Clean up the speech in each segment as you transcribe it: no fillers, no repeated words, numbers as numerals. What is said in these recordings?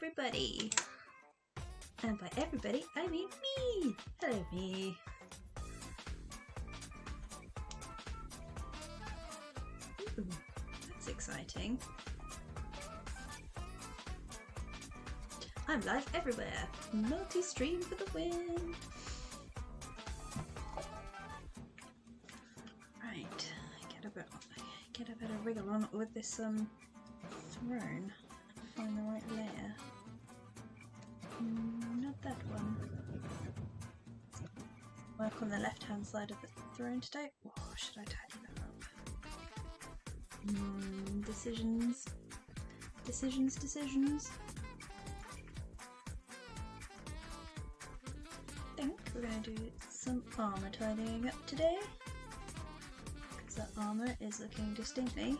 everybody. And by everybody, I mean me. Hello, me. Ooh, that's exciting. I'm live everywhere. Multi-stream for the win. Right, get a bit of wriggle on with this throne. Find the right layer. Not that one. Work on the left-hand side of the throne today. Oh, should I tidy that up? Decisions. I think we're going to do some armour tidying up today. Because that armour is looking distinctly.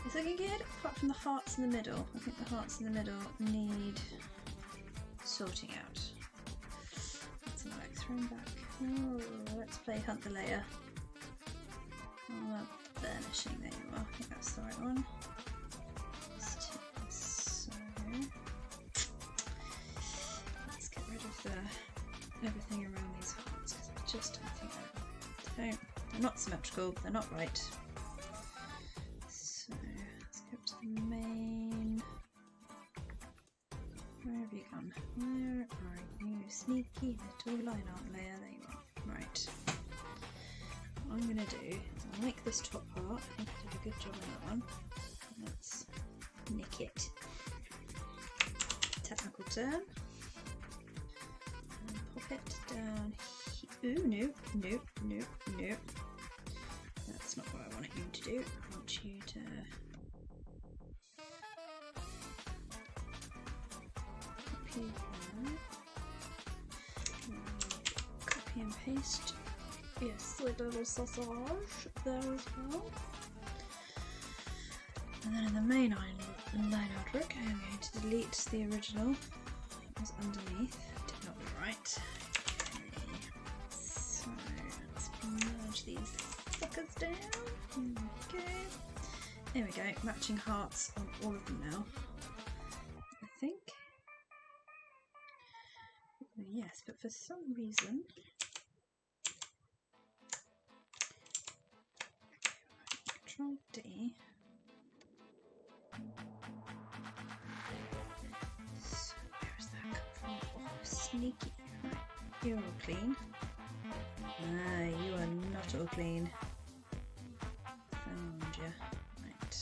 It's looking good, apart from the hearts in the middle. I think the hearts in the middle need sorting out. Let's have a look, throw them back. Oh, let's play Hunt the Layer. Oh, burnishing, there you are. I think that's the right one. So, let's get rid of everything around these hearts because I just don't think they're not symmetrical, they're not right. So, let's go to the main. Where have you gone? Where are you? Sneaky little line art layer. There you are. Right. What I'm going to do is I'll make this top part. I think I did a good job on that one. Let's nick it. Technical term. And pop it down here. Ooh, no. That's not what I wanted you to do. I want you to copy and paste. Yes, a little sausage there as well. And then in the main line artwork, I'm going to delete the original that was underneath. Did not be right. Okay. So let's merge these suckers down. Okay. There we go. Matching hearts on all of them now. I think. Yes, but for some reason Control D. So where's that come from? Oh, sneaky. Right, you're all clean. Ah, you are not all clean. Found ya. Right.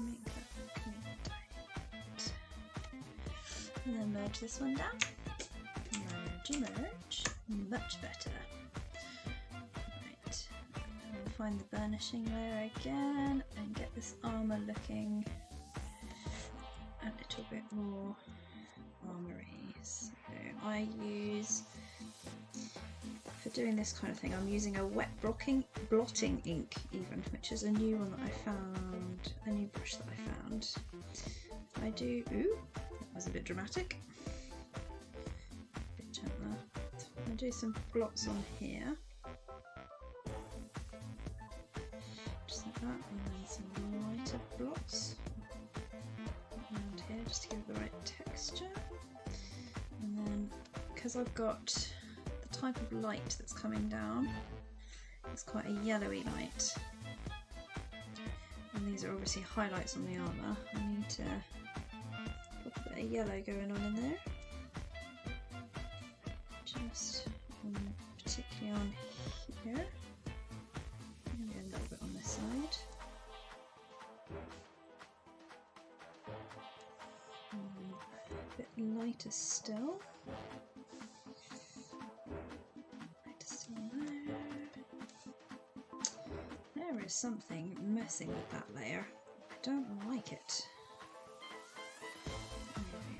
Make that look neat. And then merge this one down. Merge. Much better. Right. And we'll find the burnishing layer again and get this armour looking a little bit more armoury. So I use, for doing this kind of thing, I'm using a wet blotting ink even, which is a new one that I found, a new brush that I found. I do, ooh, that was a bit dramatic, a bit gentler. I do some blots on here, just like that, and then some lighter blots around here just to give it the right texture. And then, because I've got the type of light that's coming down, it's quite a yellowy light, and these are obviously highlights on the armour. I need to put a bit of yellow going on in there, just particularly on here, maybe a little bit on this side. A bit lighter still. There is something messing with that layer. I don't like it. Anyway,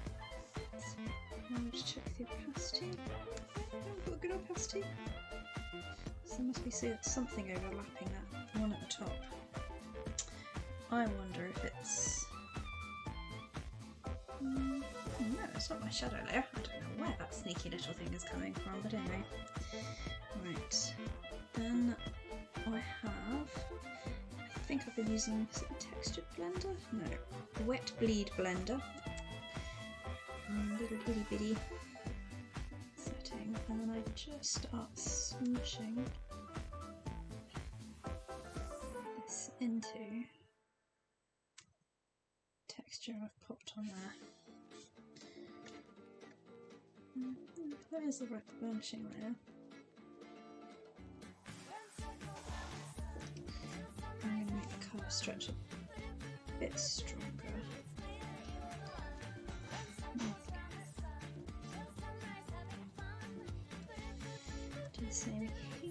let's check the opacity. I've got a good opacity. So there must be something overlapping that one at the top. I wonder if it's... no, it's not my shadow layer. I don't know where that sneaky little thing is coming from, but anyway. Right, then I have, I think I've been using, is it a textured blender? No, a wet bleed blender. Little bitty bitty setting, and then I just start smooshing this into texture I've popped on there. Where's the burnishing layer? I'm going to make the colour stretch a bit stronger. Do the same here.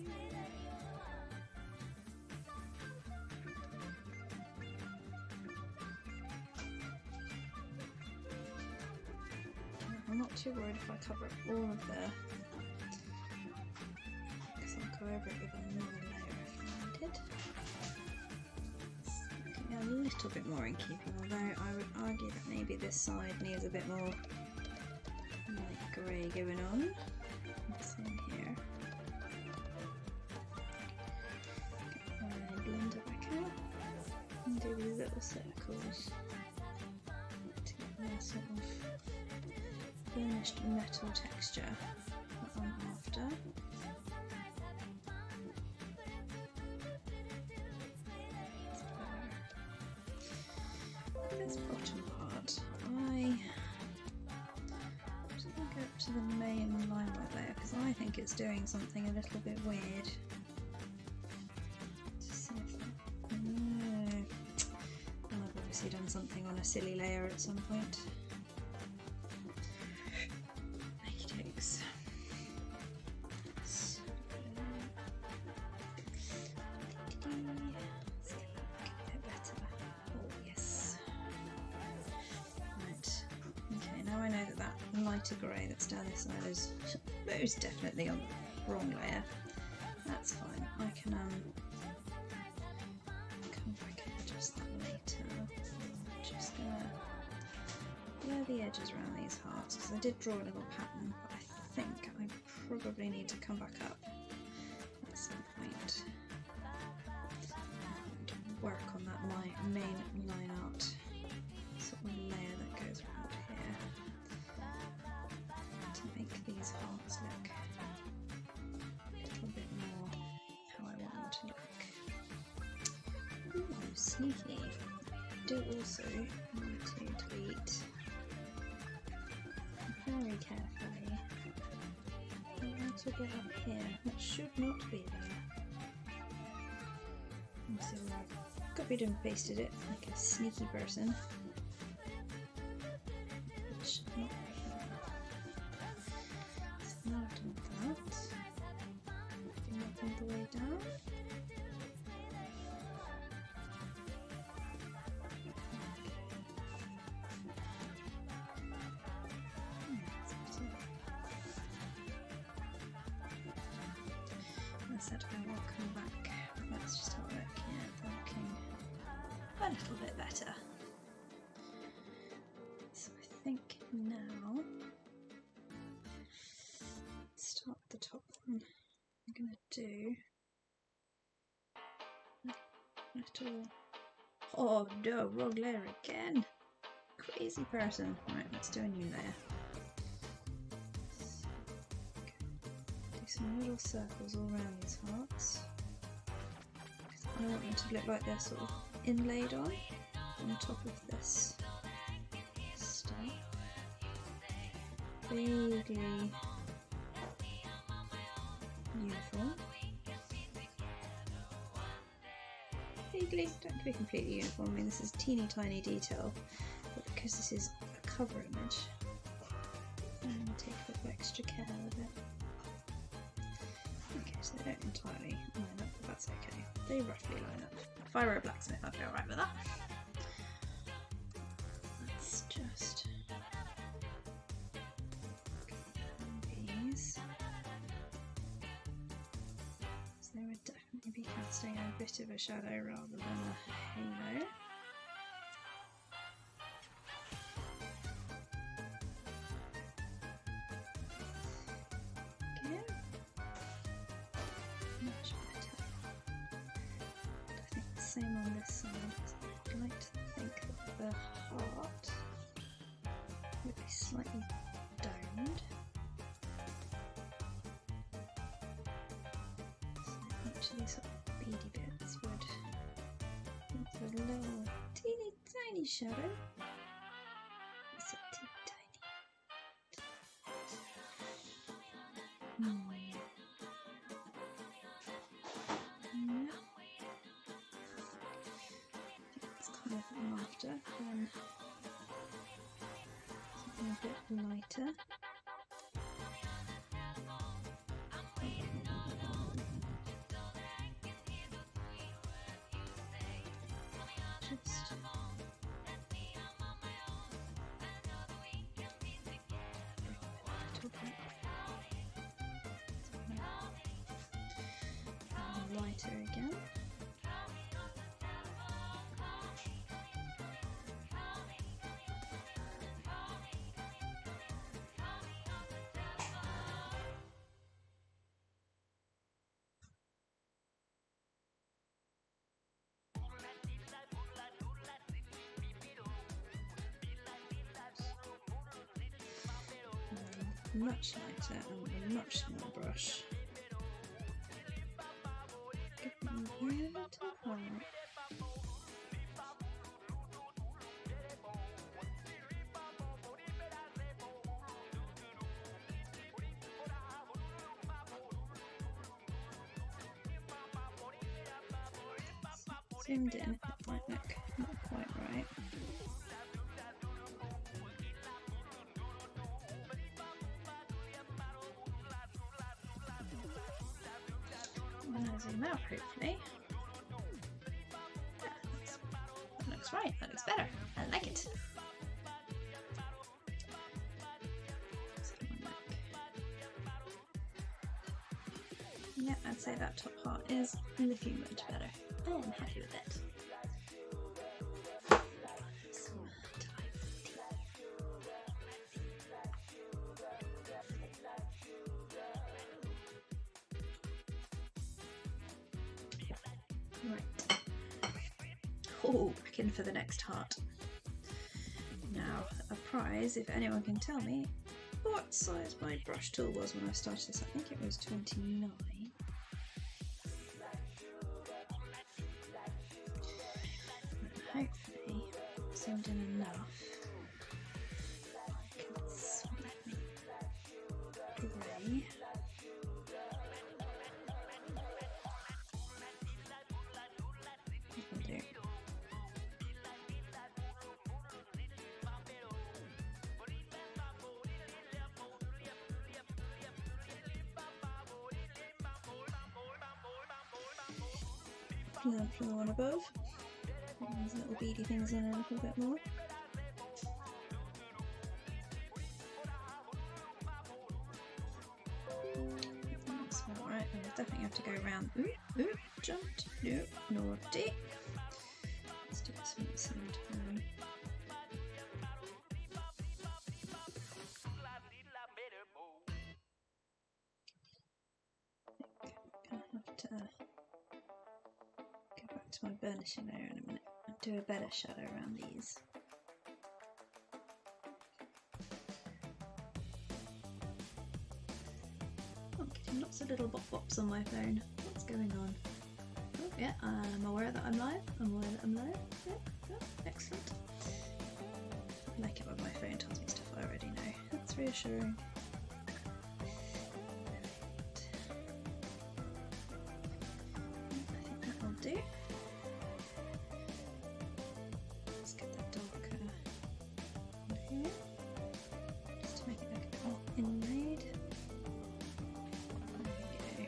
I'm not too worried if I cover up all of there, because I'll go over it with another layer if needed. Looking a little bit more in keeping, although I would argue that maybe this side needs a bit more light grey going on. Same here. Get my blender back out and do these little circles to get my sort of burnished metal texture that I'm after. This bottom part, I'm just going to go up to the main limelight layer because I think it's doing something a little bit weird. Just see if that... No. Well, I've obviously done something on a silly layer at some point. Lighter grey that's down this side is most definitely on the wrong layer. That's fine. I can come back and adjust that later. I'm just gonna blur the edges around these hearts because I did draw a little pattern, but I think I probably need to come back up at some point and work on that main line art sort of layer that goes around here. Make these hearts look a little bit more how I want them to look. Ooh, sneaky. I do also need to delete very carefully a little bit up here that should not be there. And so I've copied and pasted it like a sneaky person. It should not be. Now I've done that, bring that all the way down. I said I will come back, but that's just how I look. Yeah, they're looking a little bit better. So I think now start the top one. I'm gonna do a little. Oh no, wrong layer again. Crazy person. Right, let's do a new layer. Do some little circles all around these hearts. I want them to look like they're sort of inlaid on top of this stuff. Vaguely uniform. Vaguely, don't be completely uniform. I mean, this is teeny tiny detail, but because this is a cover image, I'm going to take a little extra care with it. Okay, so they don't entirely line up, but that's okay. They roughly line up. If I were a blacksmith, I'd be alright with that. Let's just these. So they would definitely be casting a bit of a shadow rather than a halo. same on this side. I'd like to think that the heart would be slightly domed. So each of these sort of beady bits would give a little teeny tiny shadow. It's a teeny tiny. Yeah. It's kind of lighter than something a bit lighter. Just lighter again. Much lighter and a much smaller brush. Zoomed in, it might look not quite right. When I zoom out, hopefully. Yeah, that looks right, that looks better. I like it. Yeah, I'd say that top part is looking much better. I'm happy with it. Right. Oh, back in for the next heart. Now, a prize, if anyone can tell me what size my brush tool was when I started this. I think it was 29. And hopefully, zoomed in enough. I can swipe grey. Learn from the one above. These little beady things in a little bit more. That's about right. I'll definitely have to go around. Ooh, jumped. No, naughty. Let's do this one at the same time. I think I'm gonna have to go back to my burnishing layer in a minute and do a better shadow around these. I'm getting lots of little bop-bops on my phone. What's going on? Oh yeah, I'm aware that I'm live. I'm aware that I'm live. Yeah, excellent. I like it when my phone tells me stuff I already know. That's reassuring. I think that will do. Let's get that darker in here, just to make it look a bit more inlaid. There we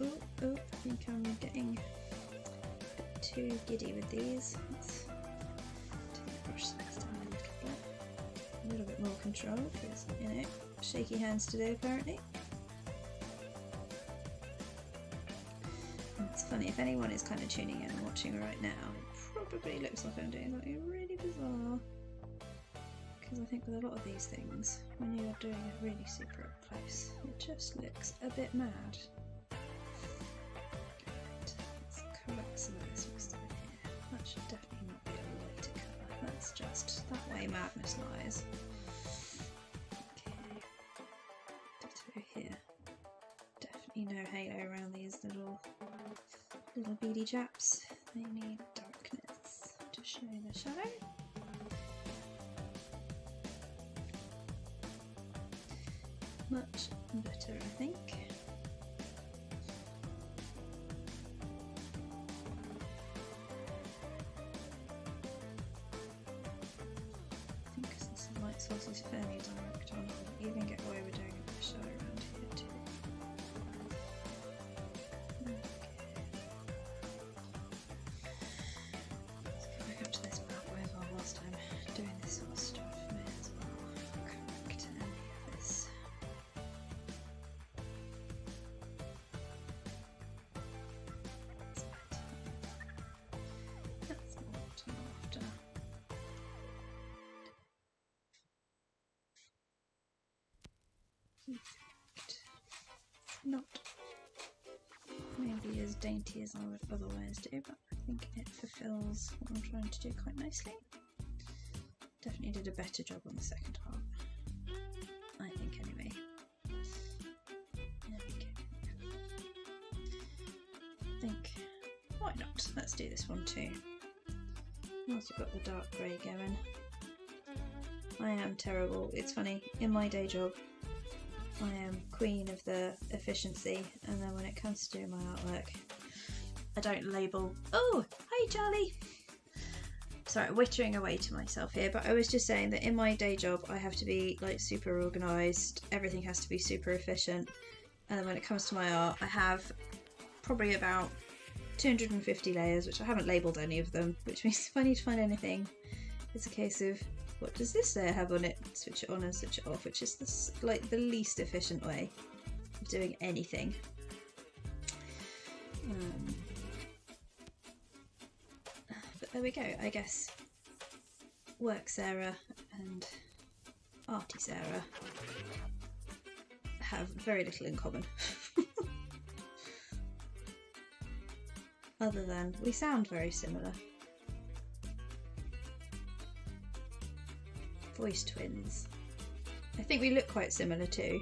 go. Oh, I think I'm getting a bit too giddy with these. Let's take the brush next time a little bit more control, because, you know, shaky hands today apparently. And it's funny, if anyone is kind of tuning in and watching right now, it probably looks like I'm doing something really bizarre. Because I think with a lot of these things, when you're doing it really super up close, it just looks a bit mad. Let's see what this looks like here. That should definitely not be a lighter colour. That's just that way madness lies. Okay. Ditto here. Definitely no halo around these little beady chaps. They need darkness to show the shadow. Much better, I think. Because this light source is fairly direct on, you can get away with doing a bit of shadow around here too. Okay. Let's go back up to this bad boy as well whilst I'm doing this sort of stuff. May as well correct any of this. That's what I'm after. It's not maybe as dainty as I would otherwise do, but I think it fulfills what I'm trying to do quite nicely. Definitely did a better job on the second half, I think anyway. There we go. I think, why not? Let's do this one too. Once we've got the dark grey going. I am terrible. It's funny, in my day job I am queen of the efficiency, and then when it comes to doing my artwork I don't label. Oh, hi Charlie! Sorry, wittering away to myself here, but I was just saying that in my day job I have to be like super organised, everything has to be super efficient, and then when it comes to my art I have probably about 250 layers, which I haven't labelled any of them, which means if I need to find anything it's a case of what does this layer have on it, switch it on and switch it off, which is this, like the least efficient way of doing anything. But there we go. I guess Work Sarah and Arty Sarah have very little in common. Other than we sound very similar. Voice twins. I think we look quite similar too.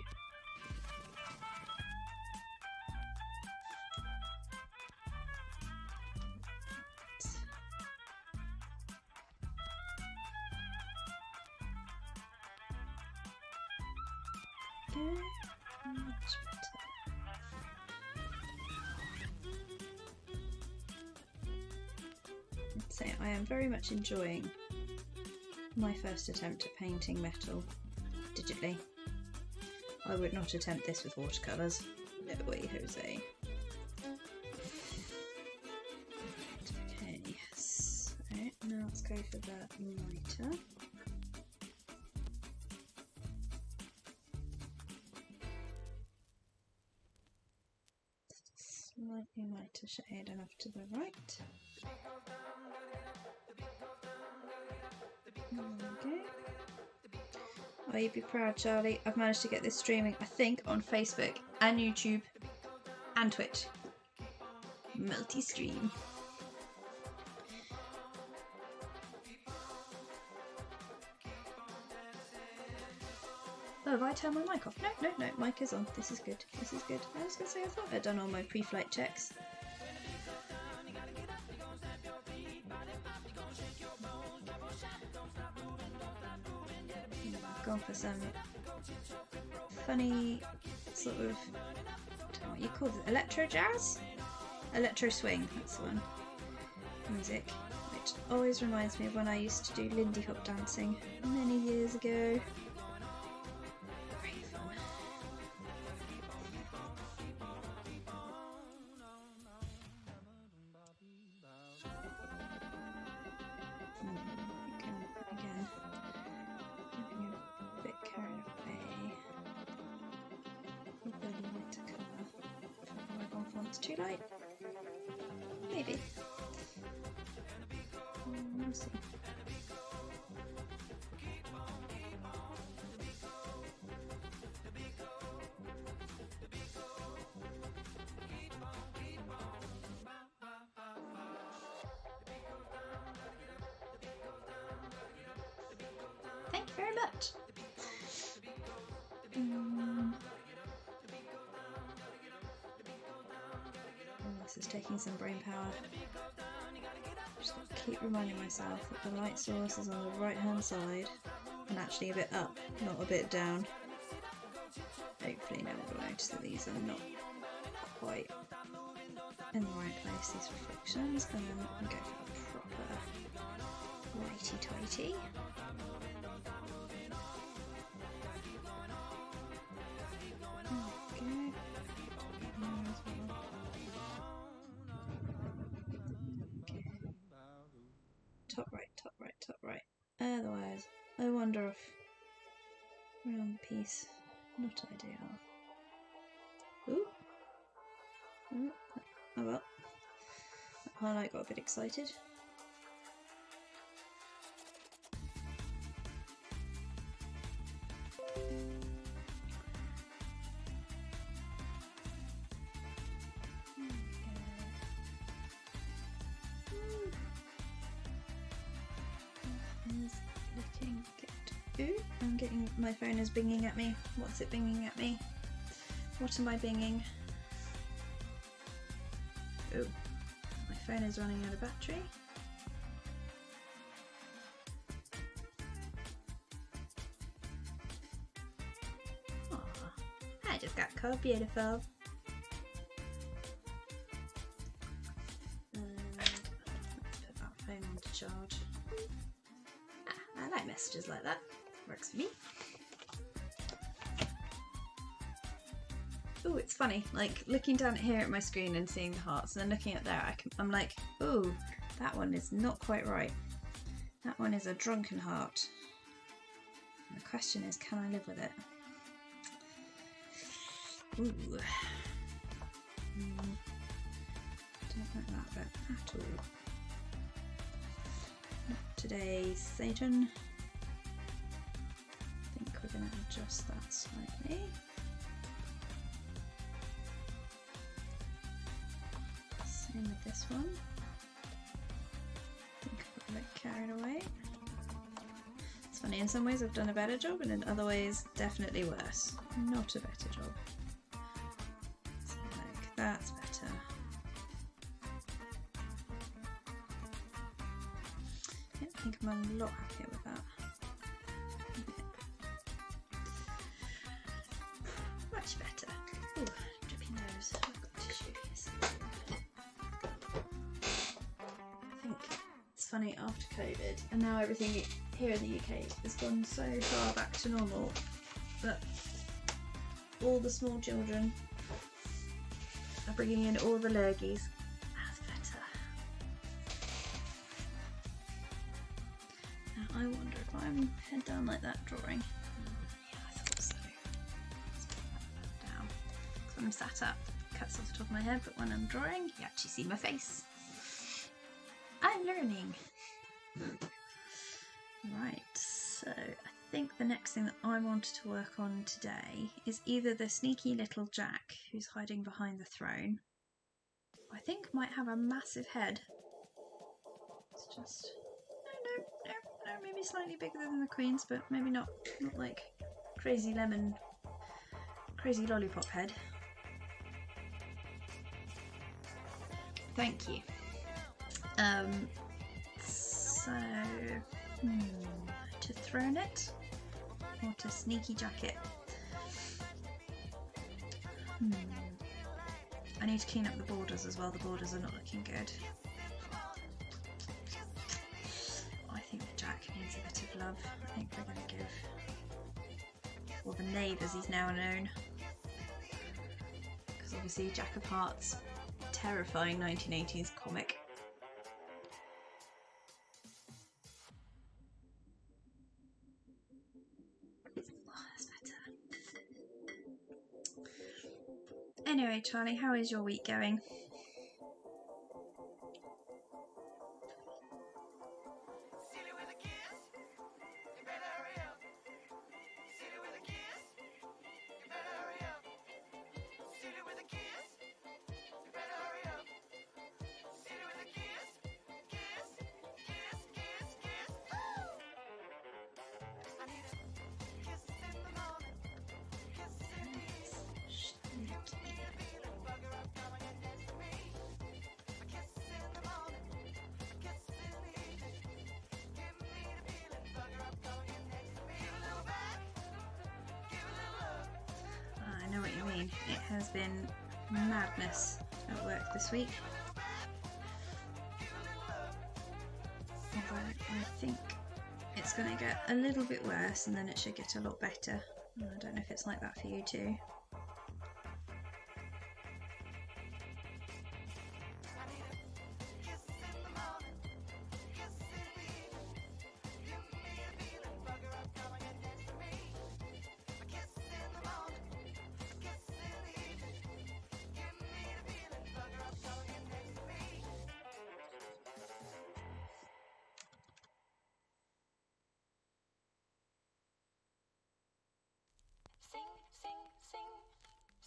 Okay, much better. I'd say I am very much enjoying my first attempt at painting metal digitally. I would not attempt this with watercolours. No way, Jose. Okay, so now let's go for the lighter. Slightly lighter shade and off to the right. Okay. Oh, you'd be proud, Charlie. I've managed to get this streaming, I think, on Facebook and YouTube and Twitch. Multi-stream. Oh, have I turned my mic off? No, mic is on. This is good. This is good. I was going to say, I thought I'd done all my pre-flight checks. Gone for some funny sort of, I don't know what you call it, electro jazz? Electro swing, that's the one. Music, which always reminds me of when I used to do Lindy Hop dancing many years ago. Great fun. Again. A bit carried away with the lighter colour. Have I gone for it's too light? Maybe. We'll see. very much. This is taking some brain power. Just keep reminding myself that the light source is on the right hand side and actually a bit up, not a bit down. Hopefully no one will notice that these are not quite in the right place, these reflections, and then we go for a proper whitey tighty. Okay. Top right, top right, top right. Otherwise, I wander off around the piece. Not ideal. Ooh. Oh well. That highlight got a bit excited. Looking good. Ooh, I'm getting, my phone is binging at me. What's it binging at me? What am I binging? Ooh, my phone is running out of battery. Aww, I just got called beautiful. Let's put that phone onto charge. I like messages like that. Works for me. Oh, it's funny, like looking down here at my screen and seeing the hearts and then looking up there, I'm like, oh, that one is not quite right. That one is a drunken heart. And the question is, can I live with it? Ooh. Don't like that bit at all. Not today, Satan. I think we're going to adjust that slightly. Same with this one. I think I got a bit carried away. It's funny, in some ways I've done a better job and in other ways definitely worse. Not a better job. So like, that's better. Yeah, I think I'm a lot happier with that. Much better. Ooh, drippy nose. I've got tissue. Yes. I think it's funny, after COVID and now everything here in the UK has gone so far back to normal that all the small children are bringing in all the lurgies. That's better. Now I wonder if I'm head down like that drawing. Yeah, I thought so. Let's put that down. Because when I'm sat up, it cuts off the top of my head, but when I'm drawing, you actually see my face. I'm learning. Right, so I think the next thing that I wanted to work on today is either the sneaky little Jack who's hiding behind the throne. I think might have a massive head. It's just no, maybe slightly bigger than the Queen's, but maybe not like crazy lemon, crazy lollipop head. Thank you. So to throne it or to sneaky jacket. I need to clean up the borders as well. The borders are not looking good. I think the Jack needs a bit of love. I think we're going to give, or the Knave as he's now known, because obviously Jack of Hearts, terrifying 1980s comic. Anyway, Charlie, how is your week going? me. It has been madness at work this week. Although I think it's going to get a little bit worse and then it should get a lot better. I don't know if it's like that for you too.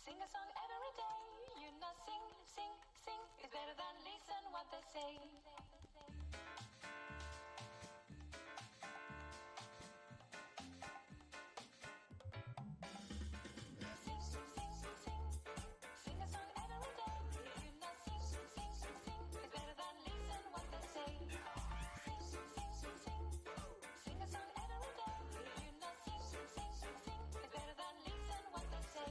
Sing a song every day. You know, sing is better than listen what they say. Sing a song every day. You know, sing is better than listen what they say. Sing a song every day. You know, sing is better than listen what they say.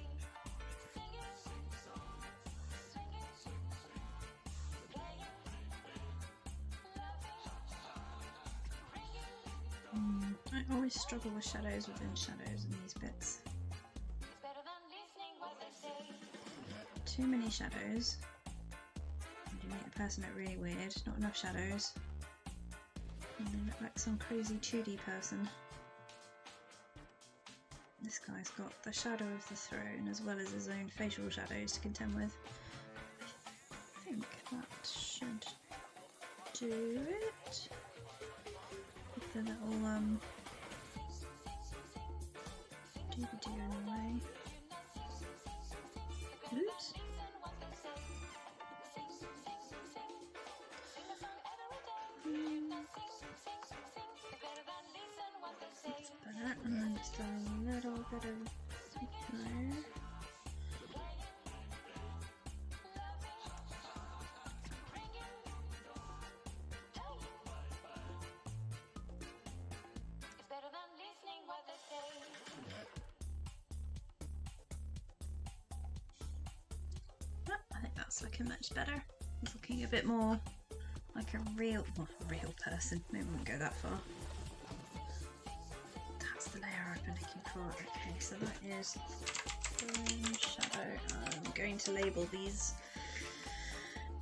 I always struggle with shadows within shadows in these bits. Too many shadows. You make the person look really weird, not enough shadows. And they look like some crazy 2D person. This guy's got the shadow of the throne as well as his own facial shadows to contend with. I think that should do it. With the little doobie-doo in the way. Oops. That's better, and then just a little bit of there. I think that's looking much better. It's looking a bit more like a real person. Maybe we won't go that far. That's the layer I've been looking for. Okay, so that is shadow. I'm going to label these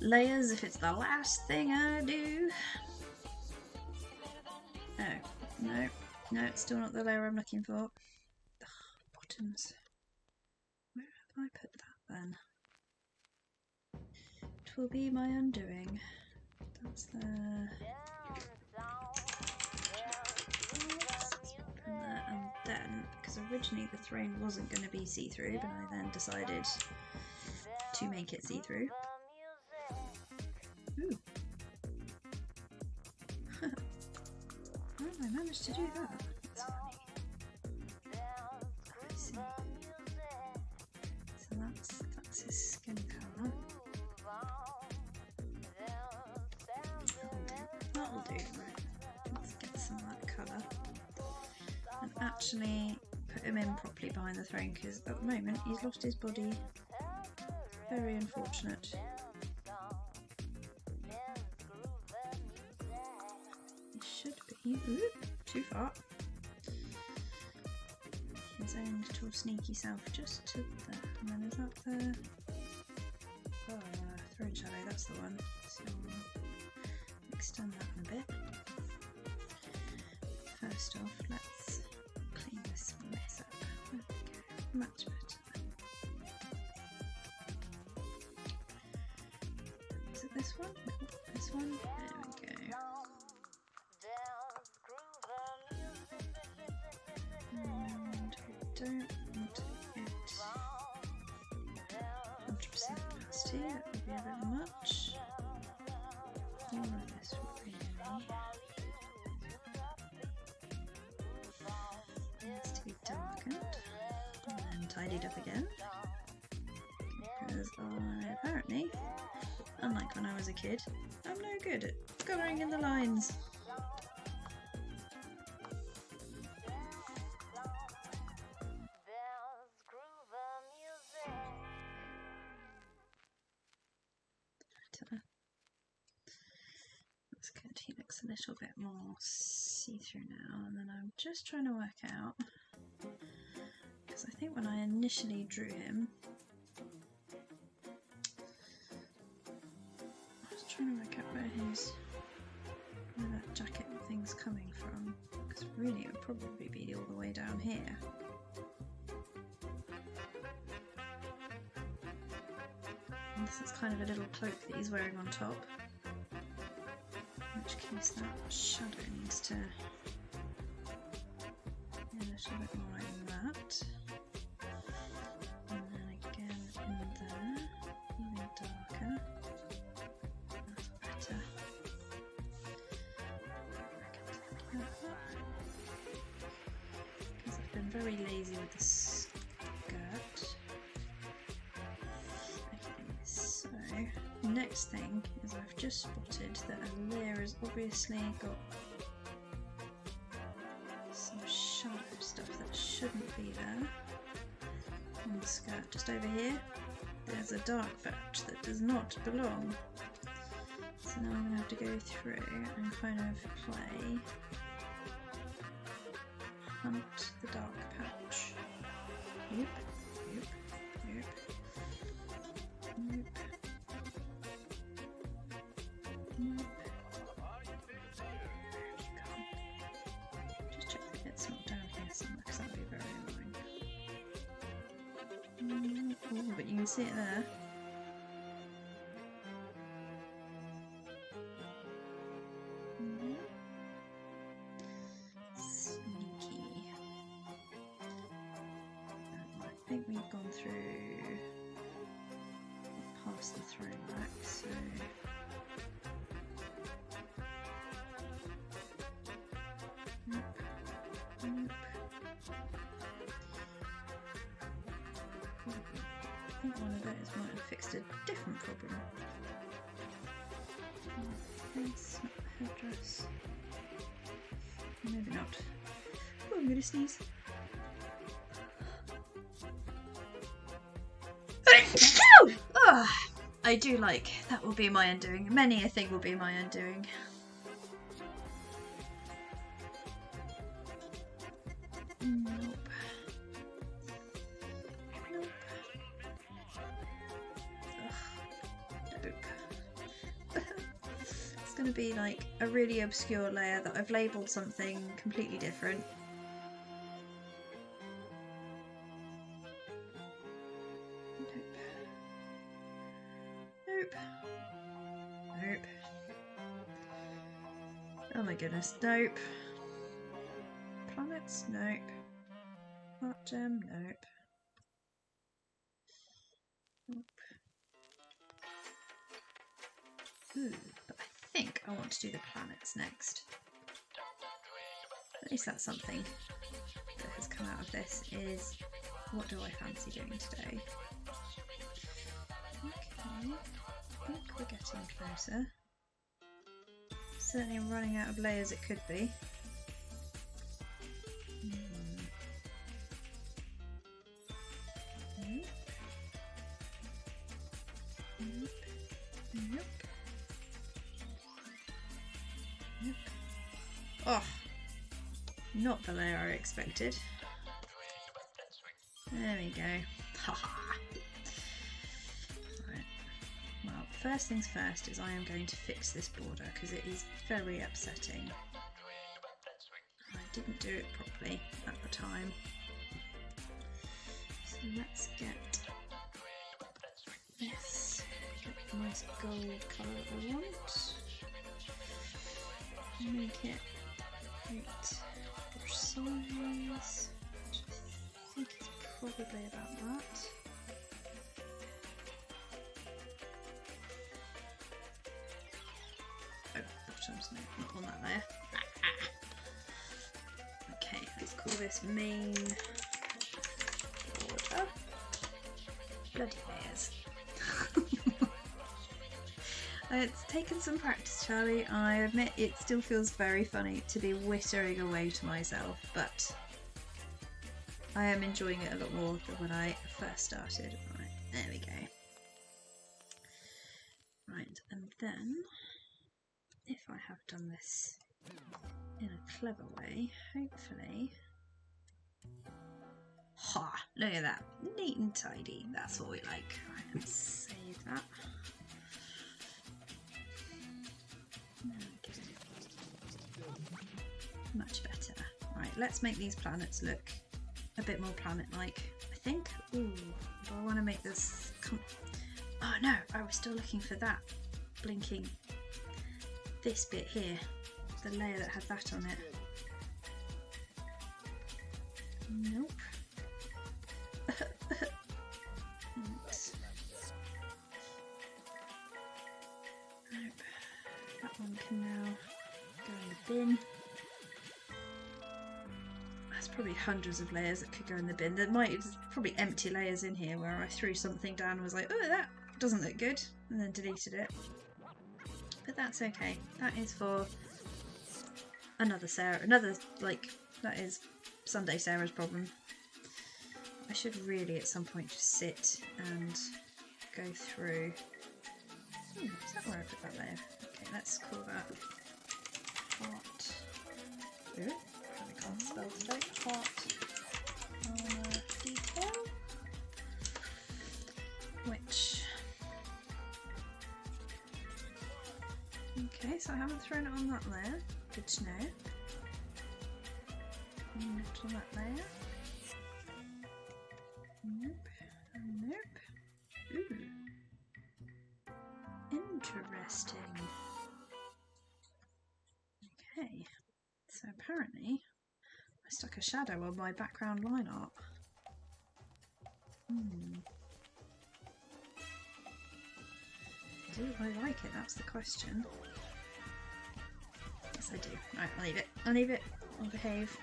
layers if it's the last thing I do. Oh, no, it's still not the layer I'm looking for. Ugh, bottoms. Where have I put that then? It will be my undoing. That's the... and then, because originally the throne wasn't going to be see-through, but I then decided to make it see-through. Ooh. How did I manage to do that? That's funny. I see. So that's his skin colour. That'll do, right. Let's get some of that colour. And actually put him in properly behind the throne, because at the moment he's lost his body. Very unfortunate. He should be. Ooh, too far. His own little sneaky self just to there. And then is that the throne shadow? That's the one. So extend that a bit. First off, let's clean this mess up. There we go. Much better. Is it this one? This one? There we go. And we don't want it 100% opacity, that would be a bit much. All of this really needs to be darkened and then tidied up again, because I apparently, unlike when I was a kid, I'm no good at colouring in the lines. better. That's good. He looks a little bit more see-through now, and then I'm just trying to work out, because I think when I initially drew him, I was trying to work out where that jacket thing's coming from, because really it would probably be all the way down here. And this is kind of a little cloak that he's wearing on top, in which case that shadow needs to be a little bit more like that. And then again in there, even darker. That's better. Because I've been very lazy with the skirt. Okay, so next thing is I've just spotted that a layer has obviously got some shadow stuff that shouldn't be there on the skirt. Just over here, there's a dark patch that does not belong. So now I'm going to have to go through and kind of play hunt the dark patch. Yep, yep, yep, yep. Just check that it's not down here somewhere, because that would be very annoying. Oh, but you can see it there. Sneaky. I think we've gone through past the throwback, so nope. Nope. I think one of those might have fixed a different problem. Face, not the headdress. Maybe not. Oh, I'm gonna sneeze. Oh, I do like that will be my undoing. Many a thing will be my undoing. Nope. Nope. Ugh. Nope. It's going to be like a really obscure layer that I've labelled something completely different. Nope. Nope. Oh my goodness, nope. Planets, nope. Heart gem, nope. Nope. Ooh, but I think I want to do the planets next. At least that's something that has come out of this, is what do I fancy doing today? Okay, I think we're getting closer. Certainly I'm running out of layers it could be. Nope. Nope. Nope. Nope. Oh, not the layer I expected. There we go. Haha. Right. Well, first things first is I am going to fix this border because it is very upsetting. I didn't do it properly at the time. So let's get this. Get the nice gold colour I want. Make it right for size. I think it's probably about that. Oh, bottoms, no, not on that layer. Okay, let's call this main border. Bloody layers. It's taken some practice, Charlie. I admit it still feels very funny to be whittering away to myself, but I am enjoying it a lot more than when I first started. Right, there we go. Right, and then if I have done this in a clever way, hopefully. Ha! Look at that. Neat and tidy. That's what we like. Right, let's save that. Much better. Right, let's make these planets look a bit more planet-like. I think. Ooh, do I want to make this? Oh no, I was still looking for that blinking. This bit here, the layer that had that on it. Nope. Nope. That one can now go in the bin. There's probably hundreds of layers that could go in the bin. There's probably empty layers in here where I threw something down and was like, oh, that doesn't look good, and then deleted it. But that's okay. That is for another Sarah. That is Sunday Sarah's problem. I should really at some point just sit and go through. Is that where I put that layer? Okay, let's call that hot. Ooh, I can't spell today. Hot armor detail. Which. Okay, so I haven't thrown it on that layer. Good to know. Left on that layer. Nope. Nope. Ooh. Interesting. Okay. So apparently I stuck a shadow on my background line art. Do I like it? That's the question. Yes, I do. Right, I'll leave it. I'll leave it. I'll behave.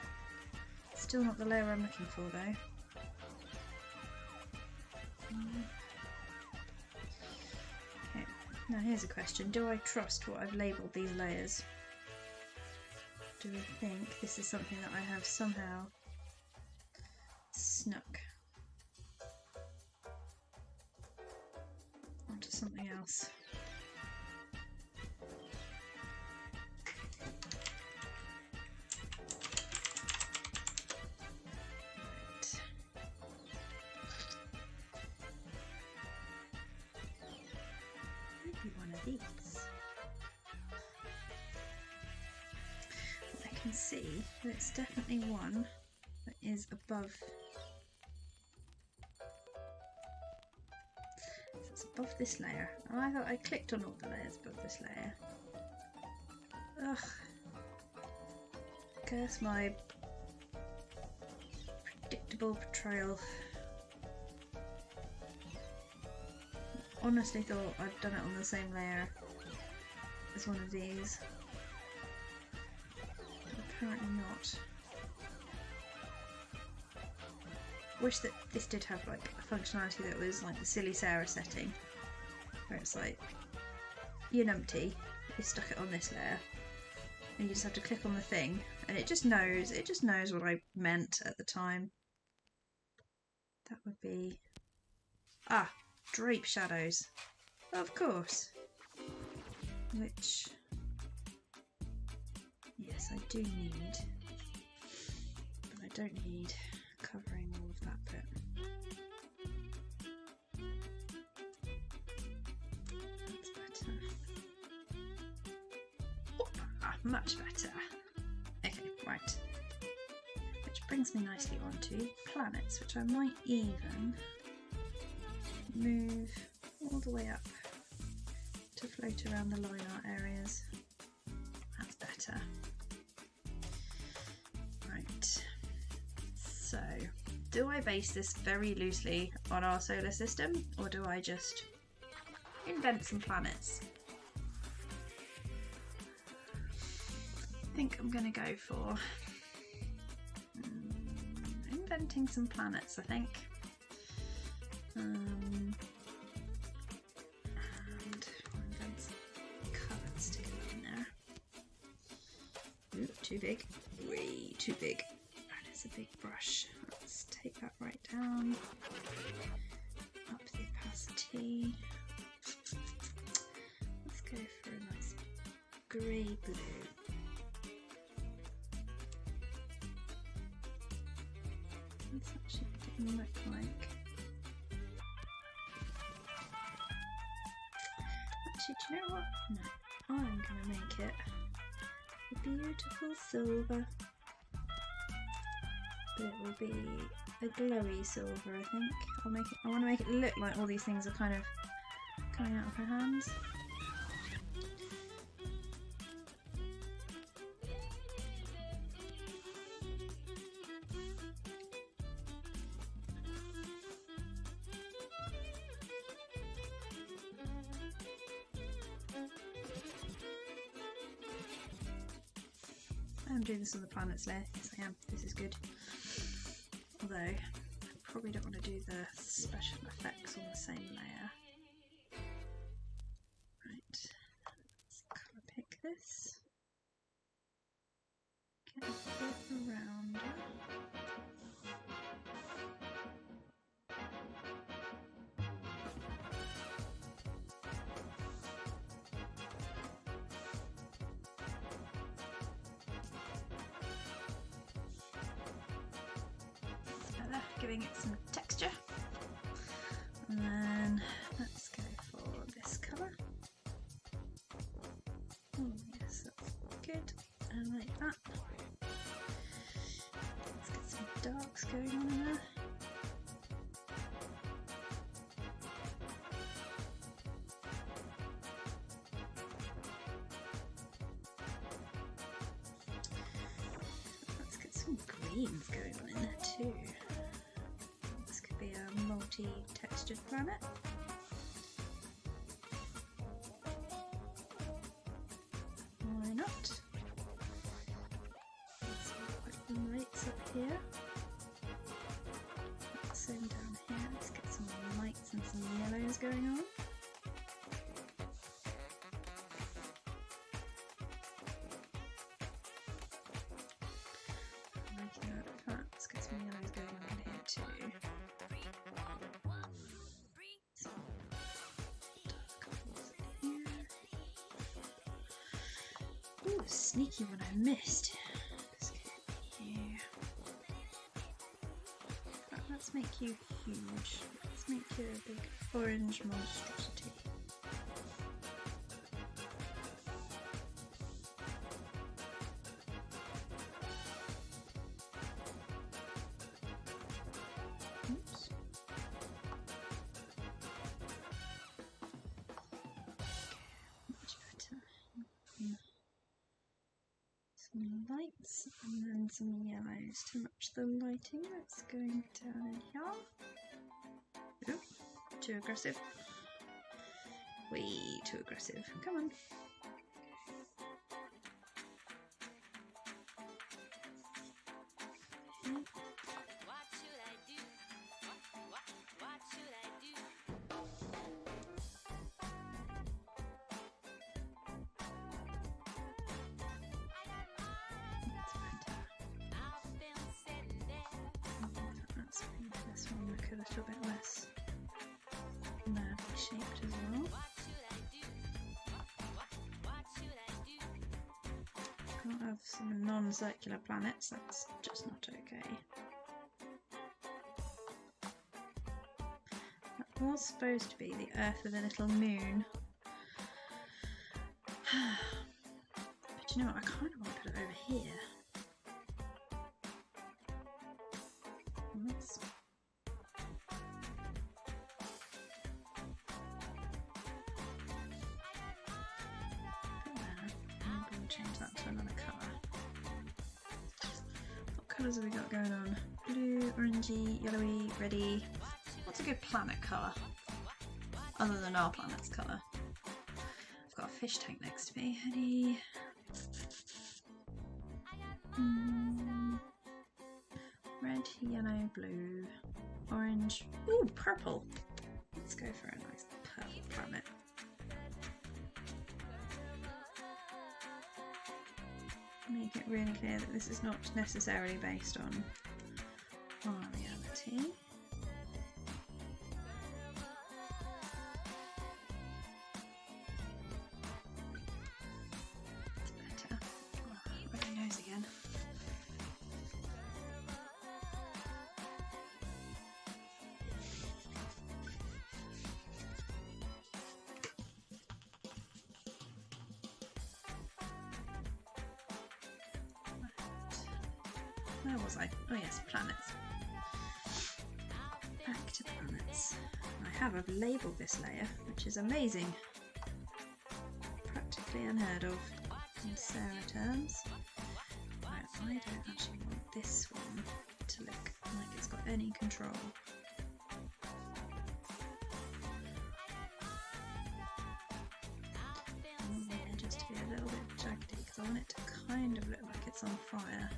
Still not the layer I'm looking for, though. Okay, now here's a question. Do I trust what I've labelled these layers? Do we think this is something that I have somehow snuck onto something else? One of these. I can see that it's definitely one that is above. So it's above this layer. Oh, I thought I clicked on all the layers above this layer. Ugh. Curse my predictable portrayal. Honestly thought I'd done it on the same layer as one of these, but apparently not. Wish that this did have like a functionality that was like the Silly Sarah setting, where it's like you're numpty, you stuck it on this layer, and you just have to click on the thing, and it just knows what I meant at the time. That would be drape shadows, of course. Which, yes, I do need, but I don't need covering all of that bit. That's better. Much better. Okay, right. Which brings me nicely on to planets, which I might even move all the way up to float around the line art areas. That's better. Right. So, do I base this very loosely on our solar system, or do I just invent some planets? I think I'm going to go for inventing some planets, I think. And invent some colours to go in there. Ooh, too big. Way too big. That is a big brush. Let's take that right down. Up the opacity. grey blue. What's that shading look like? Actually, do you know what? No, I'm gonna make it a beautiful silver. But it will be a glowy silver, I think. I want to make it look like all these things are kind of coming out of her hands. I'm doing this on the planets layer. Yes, I am. This is good. Although, I probably don't want to do the special effects on the same layer. Right, let's colour pick this. Get a bit around it. Giving it some texture, and then let's go for this colour. Oh yes, that's good. I like that. Let's get some darks going on in there. Let's get some greens going on in there too. Multi-textured planet. Why not? Let's put the lights up here. Same down here. Let's get some lights and some yellows going on. Making out of that. Let's get some yellows going on in here too. Ooh, sneaky one I missed. Let's get you. Let's make you huge. Let's make you a big orange monstrosity. Oops. Much better. Some lights and then some yellows to match the lighting that's going down in here. Oop, too aggressive. Way too aggressive. Come on. This one look a little bit less nerdly shaped as well. Can't have some non-circular planets, that's just not okay. That was supposed to be the Earth with a little moon. But you know what, I kind of want to put it over here. Let's We'll change that to another colour. What colours have we got going on? Blue, orangey, yellowy, reddy. What's a good planet colour? Other than our planet's colour. I've got a fish tank next to me. Any... red, yellow, blue, orange. Ooh, purple. Let's go for a nice purple planet. Make it really clear that this is not necessarily based on our reality. Where was I? Oh yes, planets. Back to planets. I've labelled this layer, which is amazing. Practically unheard of in Sarah terms. Right, I don't actually want this one to look like it's got any control. I want the edges to be a little bit jaggedy because I want it to kind of look like it's on fire.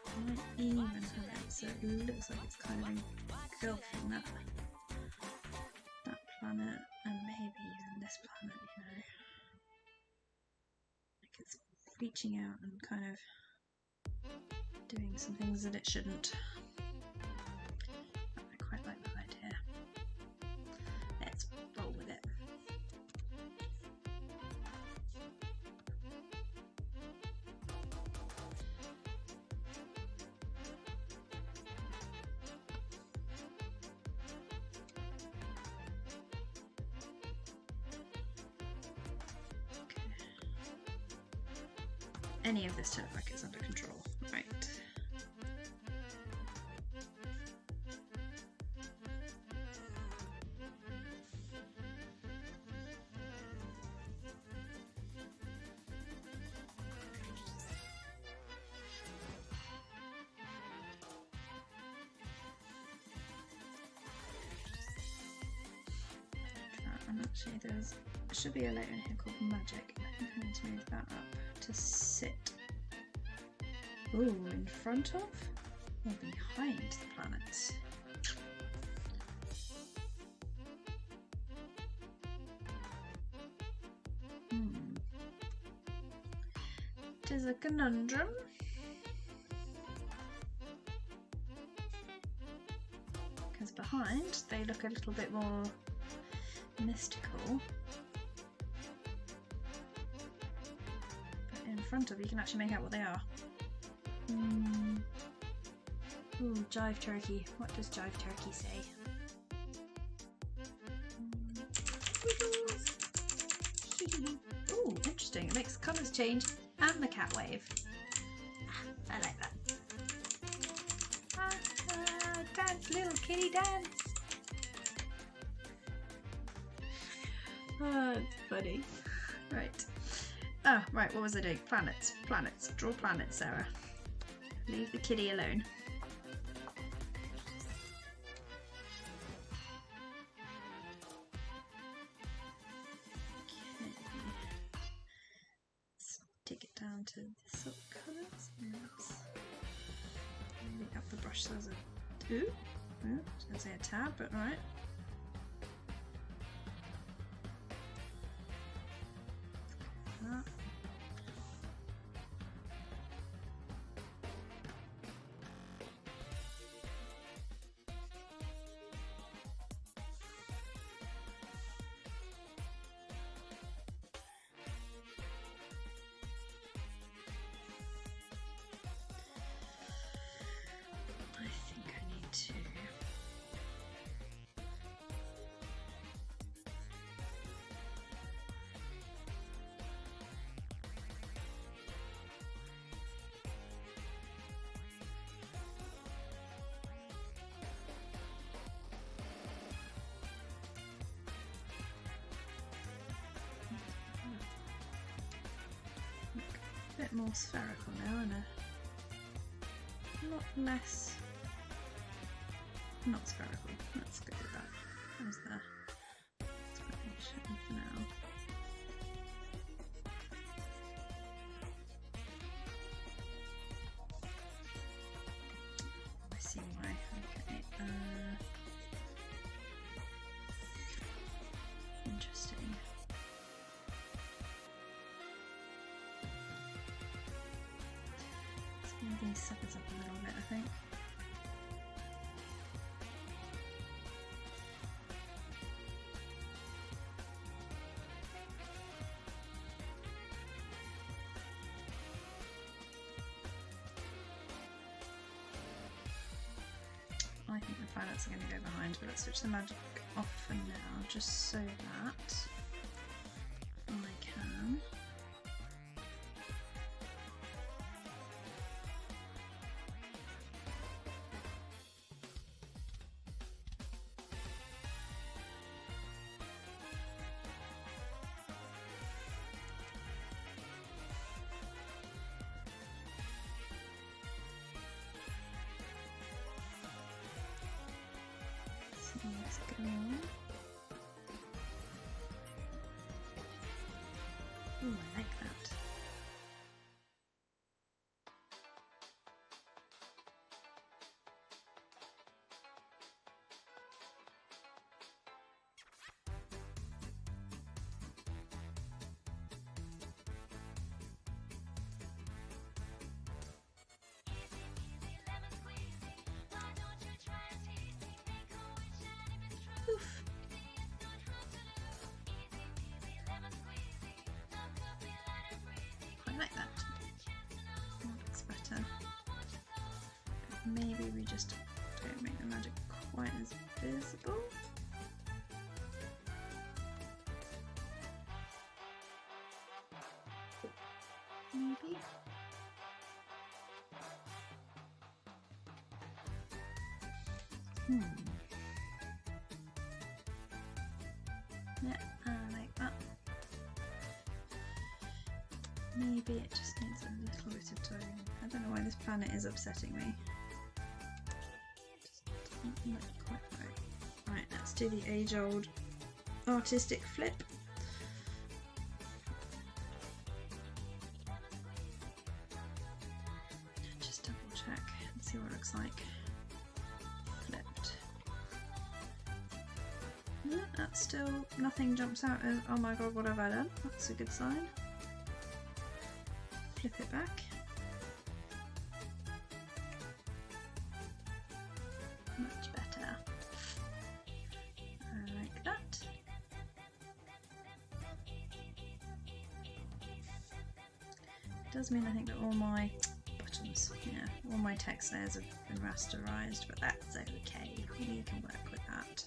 I might even have it so it looks like it's kind of engulfing that planet and maybe even this planet, you know. Like it's reaching out and kind of doing some things that it shouldn't. I quite like that idea. Let's roll with it. Any of this to look like it's under control. Right. And actually there should be a layer in here called magic. I think I need to move that up to sit. Ooh, in front of or behind the planets. It is a conundrum. Because behind they look a little bit more mystical. But in front of you can actually make out what they are. Ooh, jive turkey. What does jive turkey say? Ooh, interesting. It makes colours change and the cat wave. I like that. Dance, little kitty, dance. Oh, it's funny. Right. Oh, right, what was I doing? Planets. Planets. Draw planets, Sarah. Leave the kitty alone. Okay. Let's take it down to this sort of colours. Let's maybe up the brush so there's a... Ooh! I was going to say a tab, but alright. A bit more spherical now and a lot less not spherical. Let's go with that. How's the explanation for now? I see why. Okay. Interesting. These suckers up a little bit, I think. I think the planets are going to go behind, but let's switch the magic off for now, just so that I can Let's go on. Ooh, I like that. Oof. I like that. That looks better. Maybe we just don't make the magic quite as visible. Maybe. Yeah, I like that. Maybe it just needs a little bit of toning. I don't know why this planet is upsetting me. Just doesn't look quite right. Right, let's do the age-old artistic flip. Just double check and see what it looks like. Flipped. No, that's still, nothing jumps out as, oh my god, what have I done? That's a good sign. Flip it back. Much better. I like that. It does mean I think that all my buttons, yeah, all my text layers have been rasterized, but that's okay. We can work with that.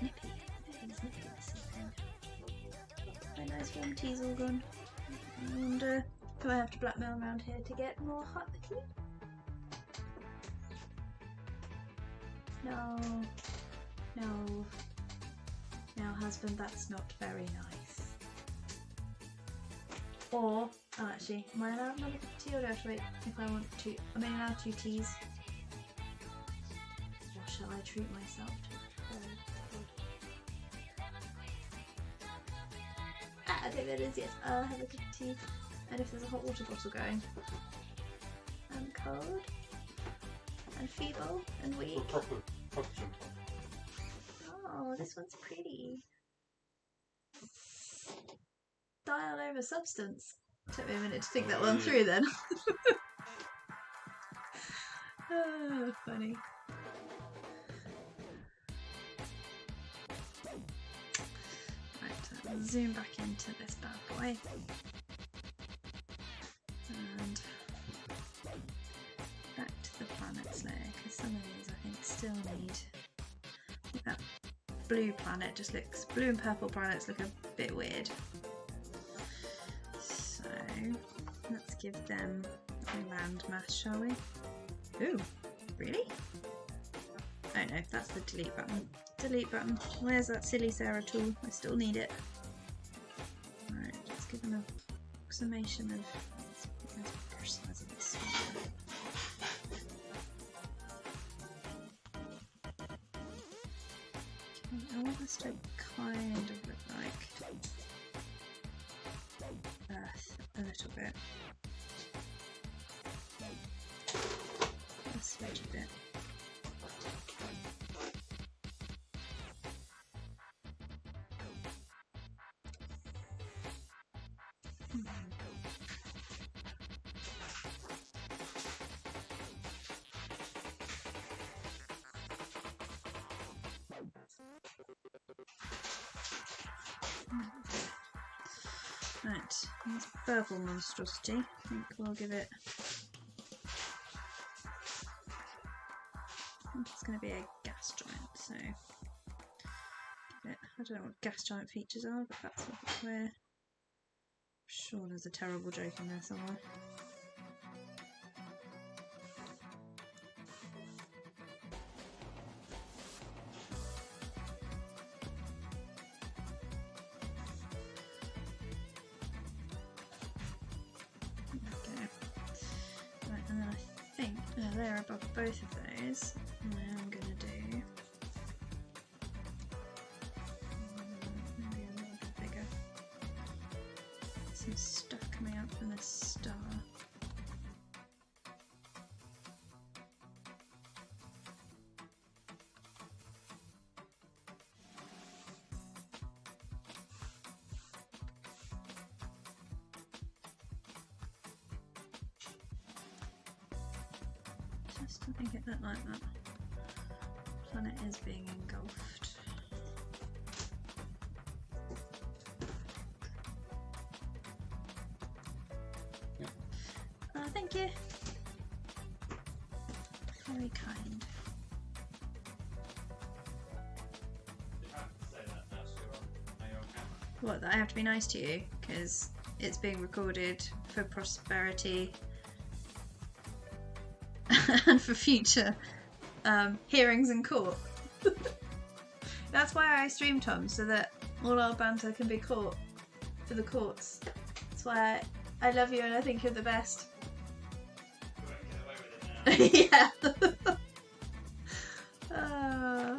Nippy. It's nippy this evening. My nice warm tea's all gone. I wonder, do I have to blackmail around here to get more hot tea? No. No. No, husband, that's not very nice. Or, oh actually, am I allowed another cup of tea or do I have to wait if I want to? Am I allowed 2 teas? Or shall I treat myself to I think that is yes. I'll have a cup of tea. And if there's a hot water bottle going. I'm cold. And feeble and weak. Oh, this one's pretty. Dial over substance. Took me a minute to think that one through then. Oh, funny. Right, zoom back into this bad boy. And back to the planets layer, because some of these I think still need. I think that blue planet just looks, blue and purple planets look a bit weird. So let's give them a landmass, shall we? Ooh, really? Oh no, that's the delete button. Delete button. Where's that silly Sarah tool? I still need it. Alright, let's give them an approximation of the brush size of this one. I want this to kind of look like Earth a little bit. Just a little bit. Right, this purple monstrosity, I think we'll give it. I think it's going to be a gas giant, so give it. I don't know what gas giant features are, but that's what we're. Sure, there's a terrible joke in there somewhere. There above both of those, I'm going Just to make it look like that. Planet is being engulfed. Yep. Thank you. Very kind. You have to say that now, so you're on camera. What, that I have to be nice to you? Because it's being recorded for prosperity and for future hearings in court. That's why I stream, Tom, so that all our banter can be caught for the courts. That's why I love you and I think you're the best. You won't get away with it now. Yeah.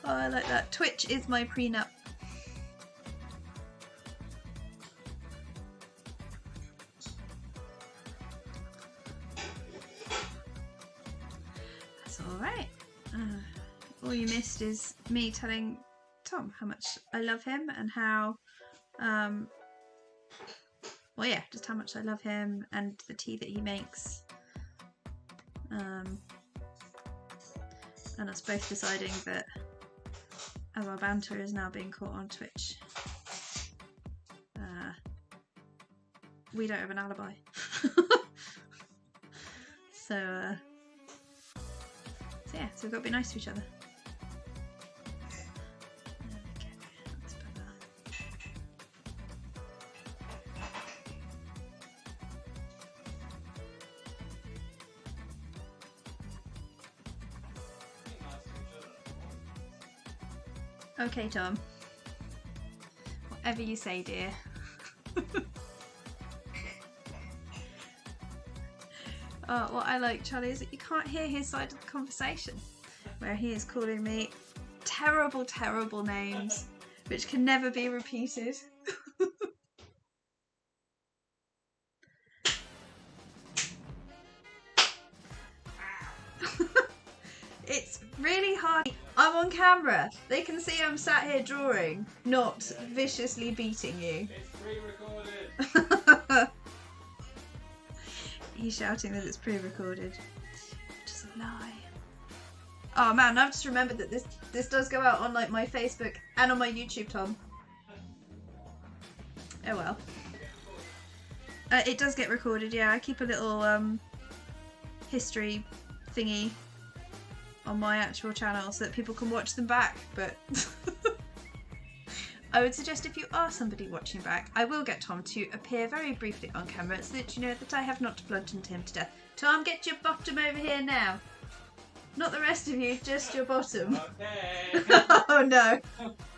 Oh, I like that. Twitch is my prenup. That's alright. All you missed is me telling Tom how much I love him and how, well, yeah, just how much I love him and the tea that he makes. And us both deciding that as our banter is now being caught on Twitch, we don't have an alibi. So yeah, so we've got to be nice to each other. Okay, let's put that. Okay, Tom. Whatever you say, dear. What I like, Charlie, is that you can't hear his side of the conversation, where he is calling me terrible, terrible names, which can never be repeated. It's really hard. I'm on camera. They can see I'm sat here drawing, not viciously beating you. It's pre-recorded. He's shouting that it's pre-recorded, which is a lie. Oh man, I've just remembered that this does go out on like my Facebook and on my YouTube, Tom. Oh well. It does get recorded, yeah. I keep a little history thingy on my actual channel so that people can watch them back, but I would suggest if you are somebody watching back, I will get Tom to appear very briefly on camera so that you know that I have not bludgeoned him to death. Tom, get your bottom over here now. Not the rest of you, just your bottom. Okay. Oh no.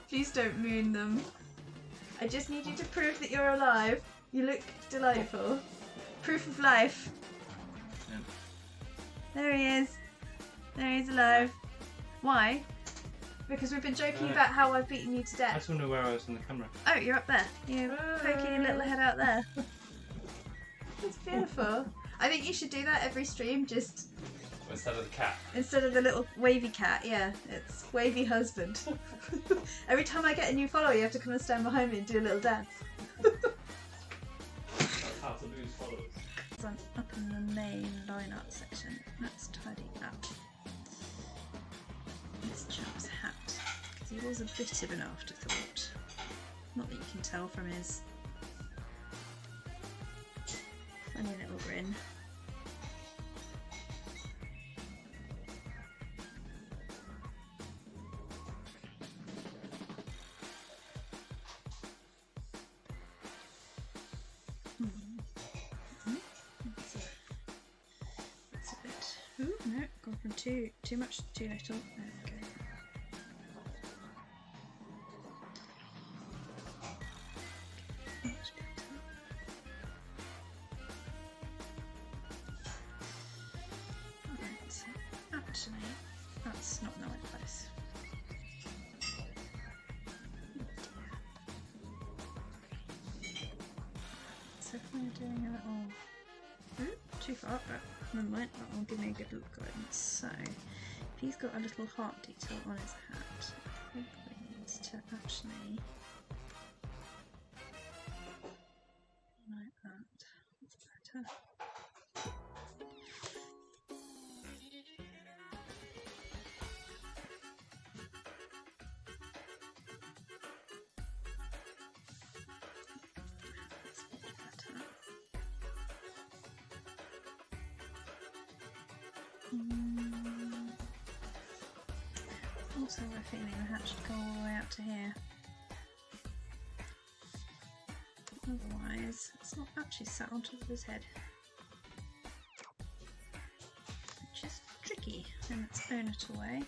Please don't moon them. I just need you to prove that you're alive. You look delightful. Proof of life. Yep. There he is. There he is alive. Why? Because we've been joking about how I've beaten you to I death. just wonder where I was on the camera. Oh, you're up there. You're poking your little head out there. It's beautiful. I think you should do that every stream, just Instead of the cat. instead of the little wavy cat. Yeah, it's wavy husband. Every time I get a new follower, you have to come and stand behind me and do a little dance. That's how to lose followers. So I'm up in the main line art section. Let's tidy up this champ's hat, because he was a bit of an afterthought. Not that you can tell from his funny little grin. That's a bit. Ooh, no, gone from too much to too little. There we go. Much better. Alright, so actually, that's not the right place. So if we're doing a little... Ooh, too far, but never mind, that will give me a good little guidance. So, if he's got a little heart detail on his hat, he probably needs to actually... like that. That's better. Also, I have a feeling the hatch should go all the way out to here. Otherwise, it's not actually sat on top of his head. Which is tricky in its own little way.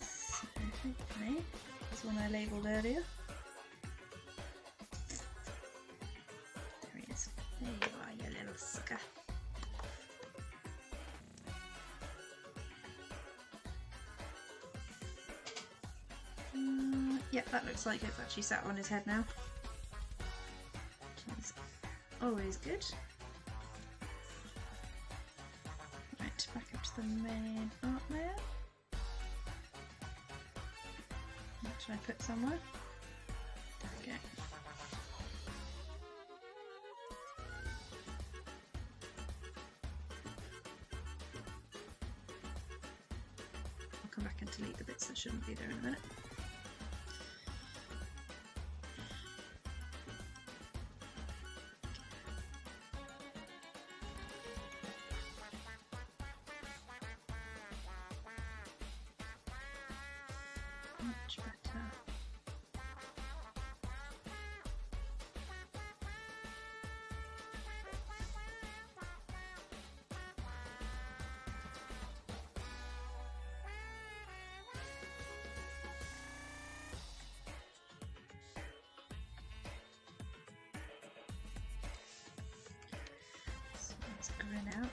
So, hopefully, this one I labelled earlier. There he is. There you are, you little sucker. Yep, that looks like it's actually sat on his head now. Which is always good. Right, back up to the main art layer. What should I put somewhere? There we go. I'll come back and delete the bits that shouldn't be there in a minute. Much better. So let's grin out.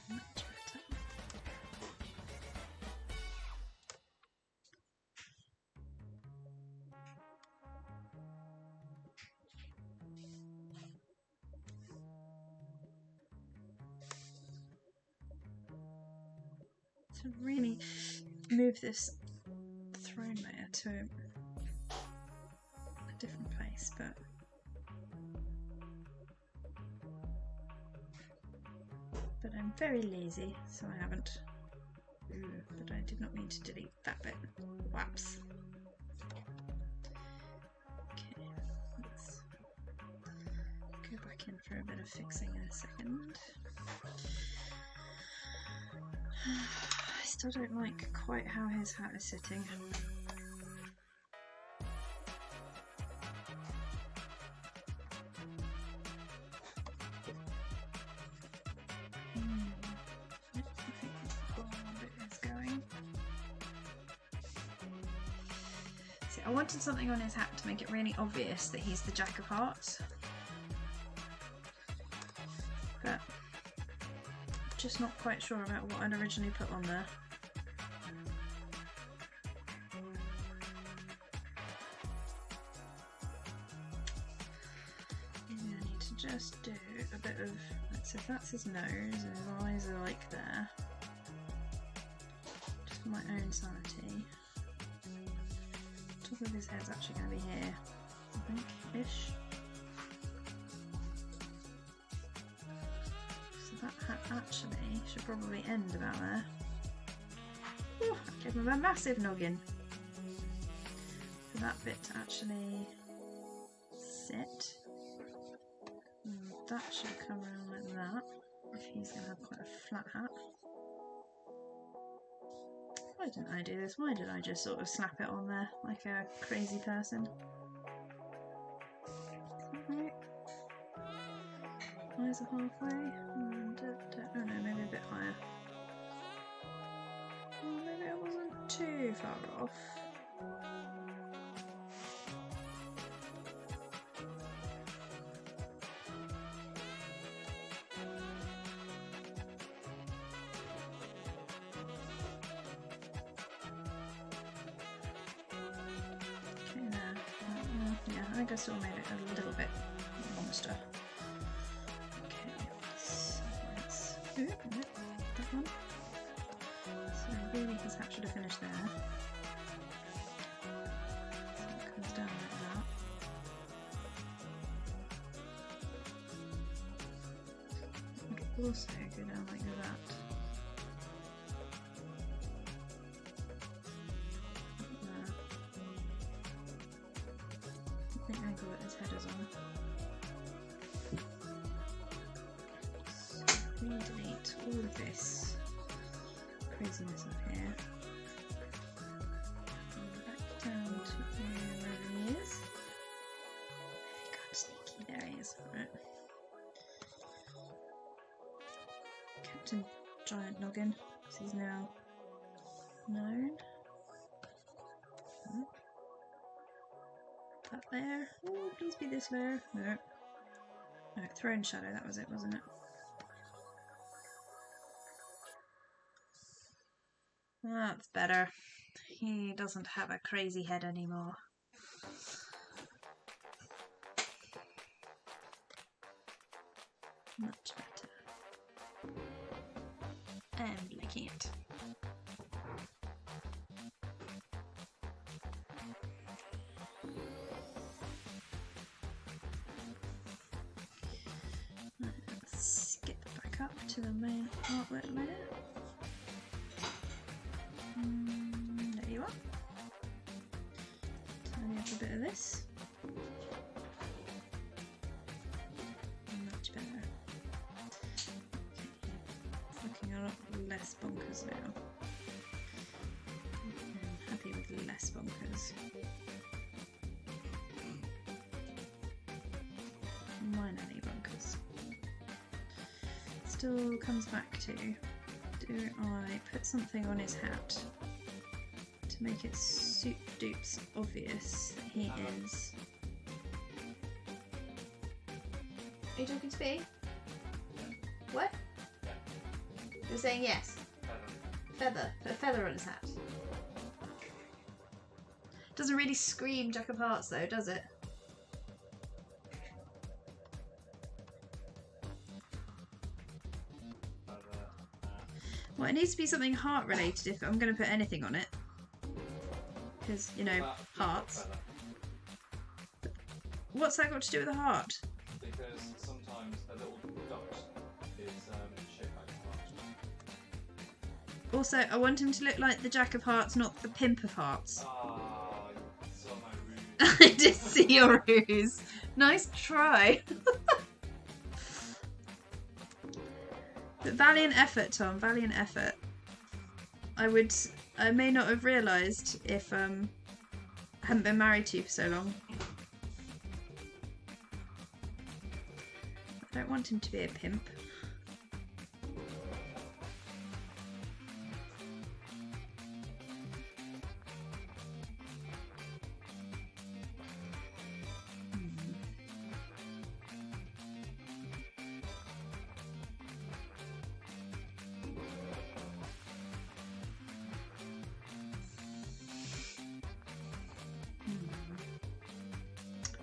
Much better. To really move this throne layer to a different place, but I'm very lazy, so I haven't. But I did not mean to delete that bit. Whoops. Okay, let's go back in for a bit of fixing in a second. I still don't like quite how his hat is sitting. I wanted something on his hat to make it really obvious that he's the Jack of Hearts, but I'm just not quite sure about what I'd originally put on there. Maybe I need to just do a bit of, so if that's his nose and his eyes are like there, just for my own sanity. Top of his head's actually going to be here, I think, ish. So that hat actually should probably end about there. Ooh, I gave him a massive noggin. For that bit to actually sit. That should come around like that, if he's going to have quite a flat hat. Why didn't I do this? Why did I just sort of slap it on there like a crazy person? Right. Eyes are halfway. And, oh no, maybe a bit higher. Oh, maybe I wasn't too far off. I think I still made it a little bit monster. Okay, so let's. Ooh, no, that one. So really his hat should have finished there. So also go down like that. I think angle that his head is on. So we delete all of this craziness up here. And back down to wherever he is. God, sneaky, there he is. Right. Captain Giant Noggin, because he's now known. That there. Oh, please be this layer. No. No, Throne Shadow, that was it, wasn't it? That's better. He doesn't have a crazy head anymore. Much better. And licking it. Let's skip back up to the main artwork layer. There you are. Tidy up a bit of this. Much better. It's looking a lot less bonkers now. I'm happy with less bonkers. Minor bonkers. Still comes back to, do I put something on his hat to make it super dupes obvious that he is? Are you talking to me? What? You're saying yes? Feather. Put a feather on his hat. Doesn't really scream Jack of Hearts though, does it? Well, it needs to be something heart related if I'm going to put anything on it. Because, you know, hearts. What's that got to do with a heart? Because sometimes a little dot is shaped like a heart. Also, I want him to look like the Jack of Hearts, not the Pimp of Hearts. Ah, you saw my ruse. I did see your ruse. Nice try. But valiant effort, Tom. Valiant effort. I may not have realised if I hadn't been married to you for so long. I don't want him to be a pimp.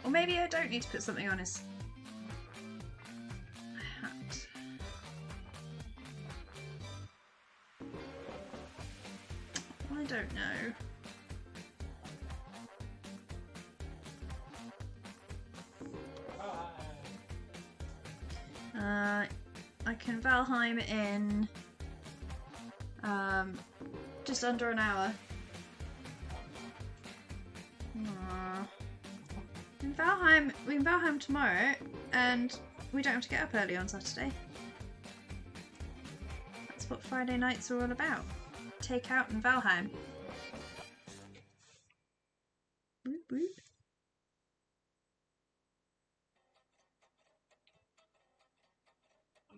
Or maybe I don't need to put something on his hat. I don't know. I can Valheim in just under an hour. We can Valheim tomorrow, and we don't have to get up early on Saturday. That's what Friday nights are all about. Take out and Valheim. Boop, boop.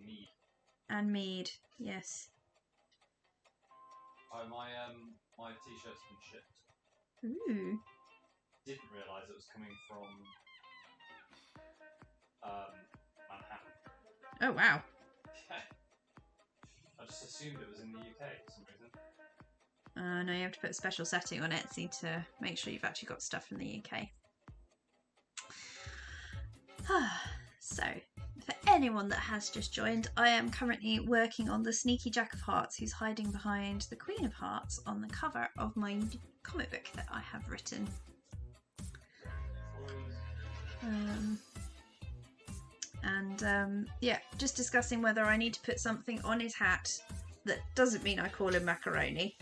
Mead. And mead, yes. Oh, my t-shirt's been shipped. Ooh. Didn't realise it was coming from Manhattan. Oh wow. Yeah. I just assumed it was in the UK for some reason. No, you have to put a special setting on Etsy to make sure you've actually got stuff from the UK. So, for anyone that has just joined, I am currently working on the sneaky Jack of Hearts who's hiding behind the Queen of Hearts on the cover of my comic book that I have written. and yeah, just discussing whether I need to put something on his hat that doesn't mean I call him Macaroni,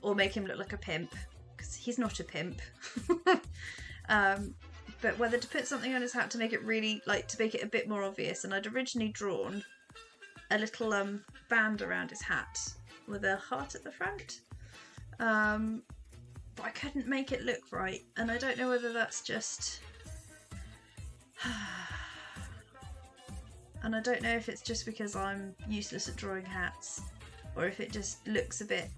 or make him look like a pimp, because he's not a pimp. But whether to put something on his hat to make it really, like, to make it a bit more obvious. And I'd originally drawn a little band around his hat with a heart at the front, but I couldn't make it look right, and I don't know whether that's just and I don't know if it's just because I'm useless at drawing hats, or if it just looks a bit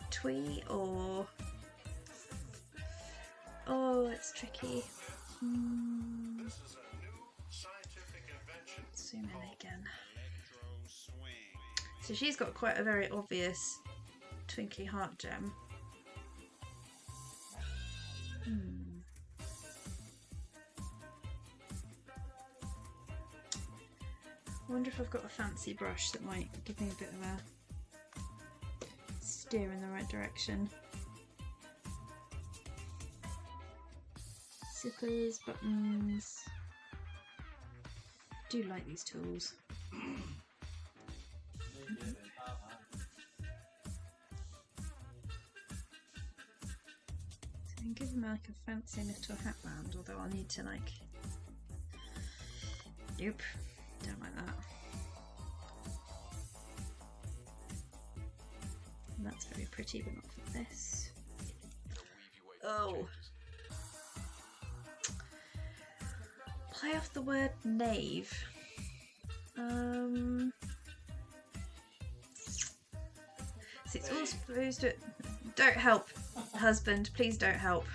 twee, or oh, it's tricky. Zoom in again. So she's got quite a very obvious twinkly heart gem. I wonder if I've got a fancy brush that might give me a bit of a steer in the right direction. Zippers, buttons. I do like these tools. So I can give him like a fancy little hat band, although I'll need to like... Nope, don't like that. And that's very pretty, but not for this. Oh! Play off the word knave. So it's all supposed to... Don't help, husband. Please don't help.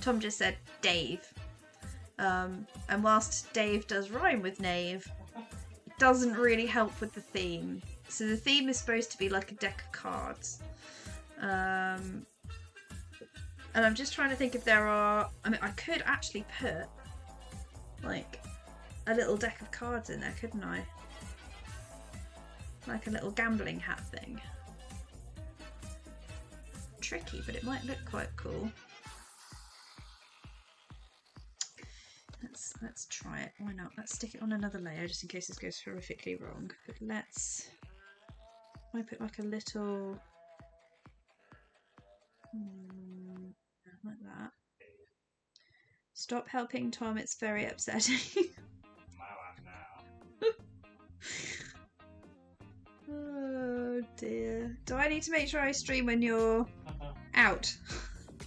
Tom just said Dave. And whilst Dave does rhyme with knave, it doesn't really help with the theme. So the theme is supposed to be like a deck of cards. And I'm just trying to think if there are... I mean, I could actually put like a little deck of cards in there, couldn't I? Like a little gambling hat thing. Tricky, but it might look quite cool. Let's try it. Why not? Let's stick it on another layer just in case this goes horrifically wrong. But let's... I put like a little... like that. Stop helping Tom, it's very upsetting. Oh dear. Do I need to make sure I stream when you're out?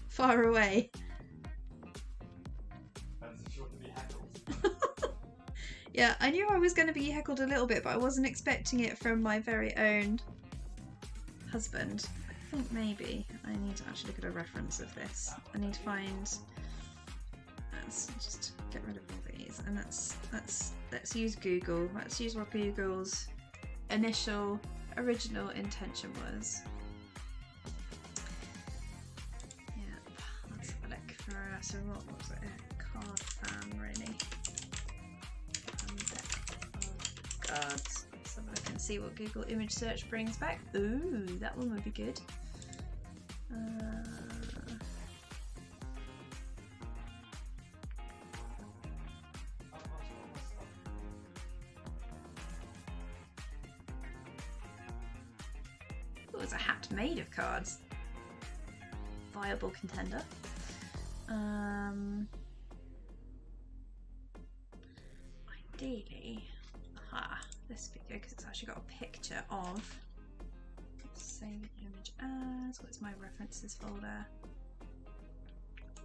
Far away? Yeah, I knew I was going to be heckled a little bit, but I wasn't expecting it from my very own husband. I think maybe I need to actually look at a reference of this. I need to find... Let's just get rid of all these, and let's use Google. Let's use what Google's initial original intention was. Yep, let's have a look for so what was it? A card fan, really. Cards. Let's have a look and see what Google image search brings back. Ooh, that one would be good. Oh, it's a hat made of cards. Viable contender. Ideally, this would be good because it's actually got a picture of. Save image as. What's my references folder?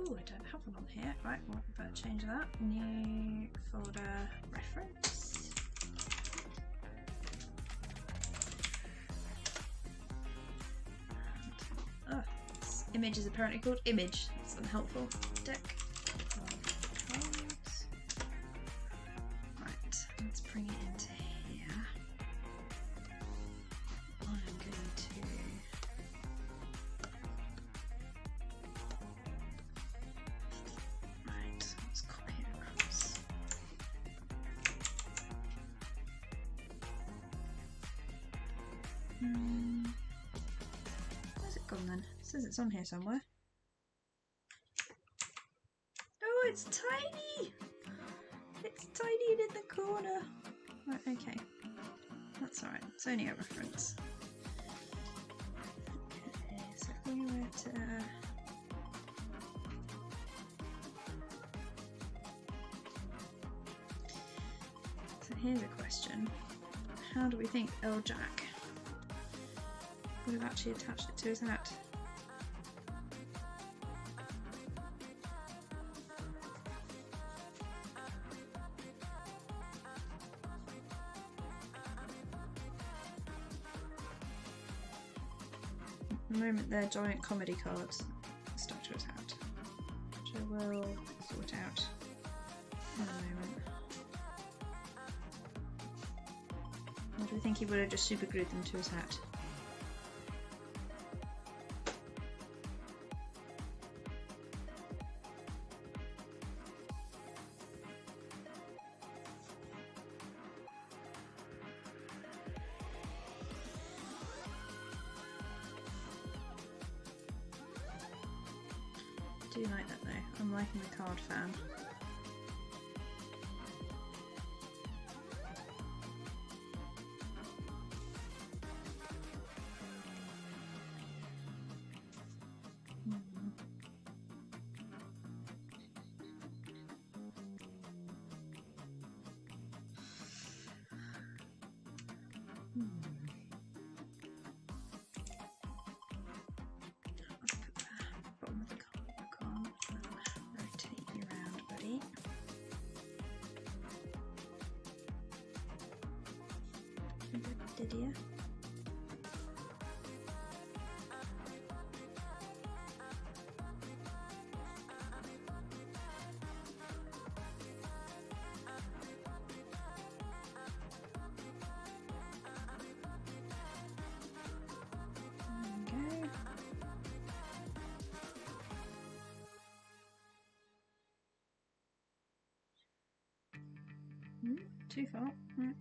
Oh, I don't have one on here. Right, well, better change that. New folder reference. And, this image is apparently called image. That's unhelpful. Deck. Right, let's bring it into here. I'm going to. Right, let's copy it across. Where's it gone then? It says it's on here somewhere. Oh, it's tiny! it's tiny and in the corner. Right, okay. That's alright, it's only a reference. Okay, so if we were to... So here's a question. How do we think El Jack would have actually attached it to his hat? At the moment they're giant comedy cards stuck to his hat, which I will sort out in a moment. Or do we think he would have just super glued them to his hat? I do like that though. I'm liking the card fan. Bottom of the card back on and rotate you around, buddy. Did you? There we go. Too far. Right.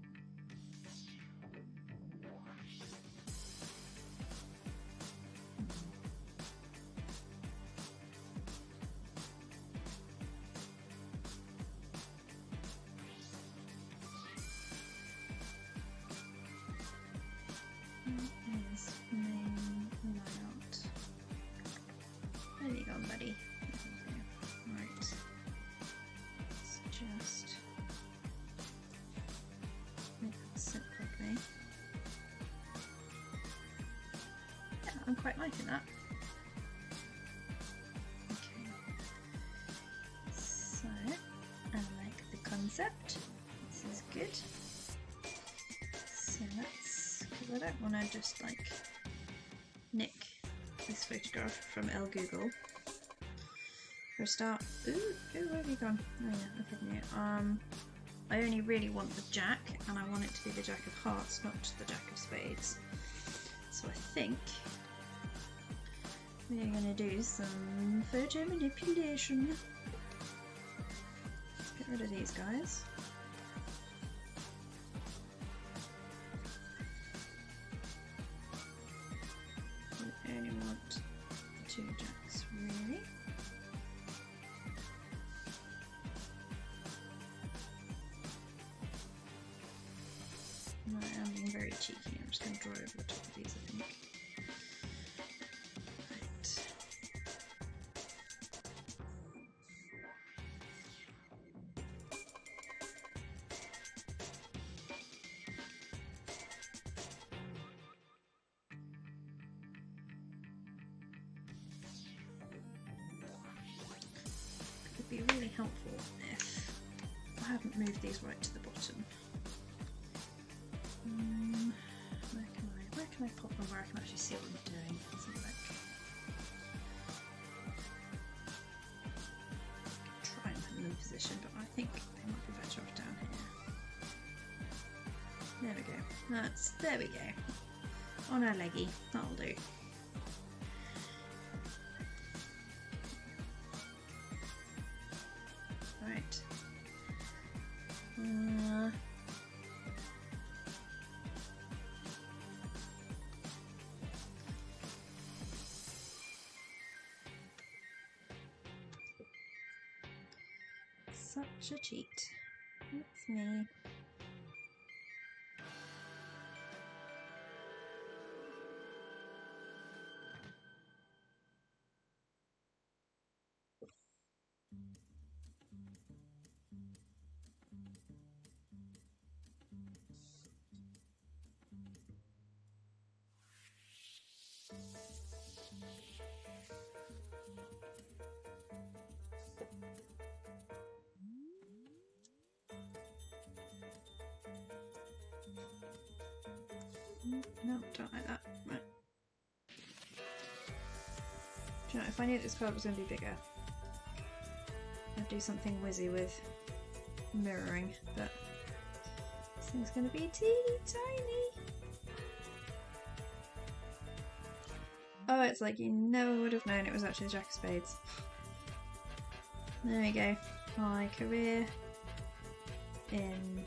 Is main layout. There you go, buddy. Right. Let's just make that sit properly. Yeah, I'm quite liking that. Okay. So, I like the concept. This is good. So let's, because I don't want to just like nick this photograph from El Google. For a start, where have you gone? Oh yeah, I've hidden you. I only really want the jack, and I want it to be the Jack of Hearts, not the Jack of Spades. So I think we're going to do some photo manipulation. Let's get rid of these guys. We only want the two jacks, really. No, I'm being very cheeky. I'm just going to draw over the top of these, I think. Right. It would be really helpful if I hadn't moved these right to the bottom. Where can I pop them where I can actually see what I'm doing? Let's have a look. Try and put them in position, but I think they might be better off down here. There we go. There we go. On our leggy. That'll do. Right. Such a cheat. That's me. No, don't like that. Right. Do you know, if I knew this card was going to be bigger, I'd do something whizzy with mirroring, but this thing's going to be teeny tiny. Oh, it's like you never would have known it was actually a Jack of Spades. There we go. My career in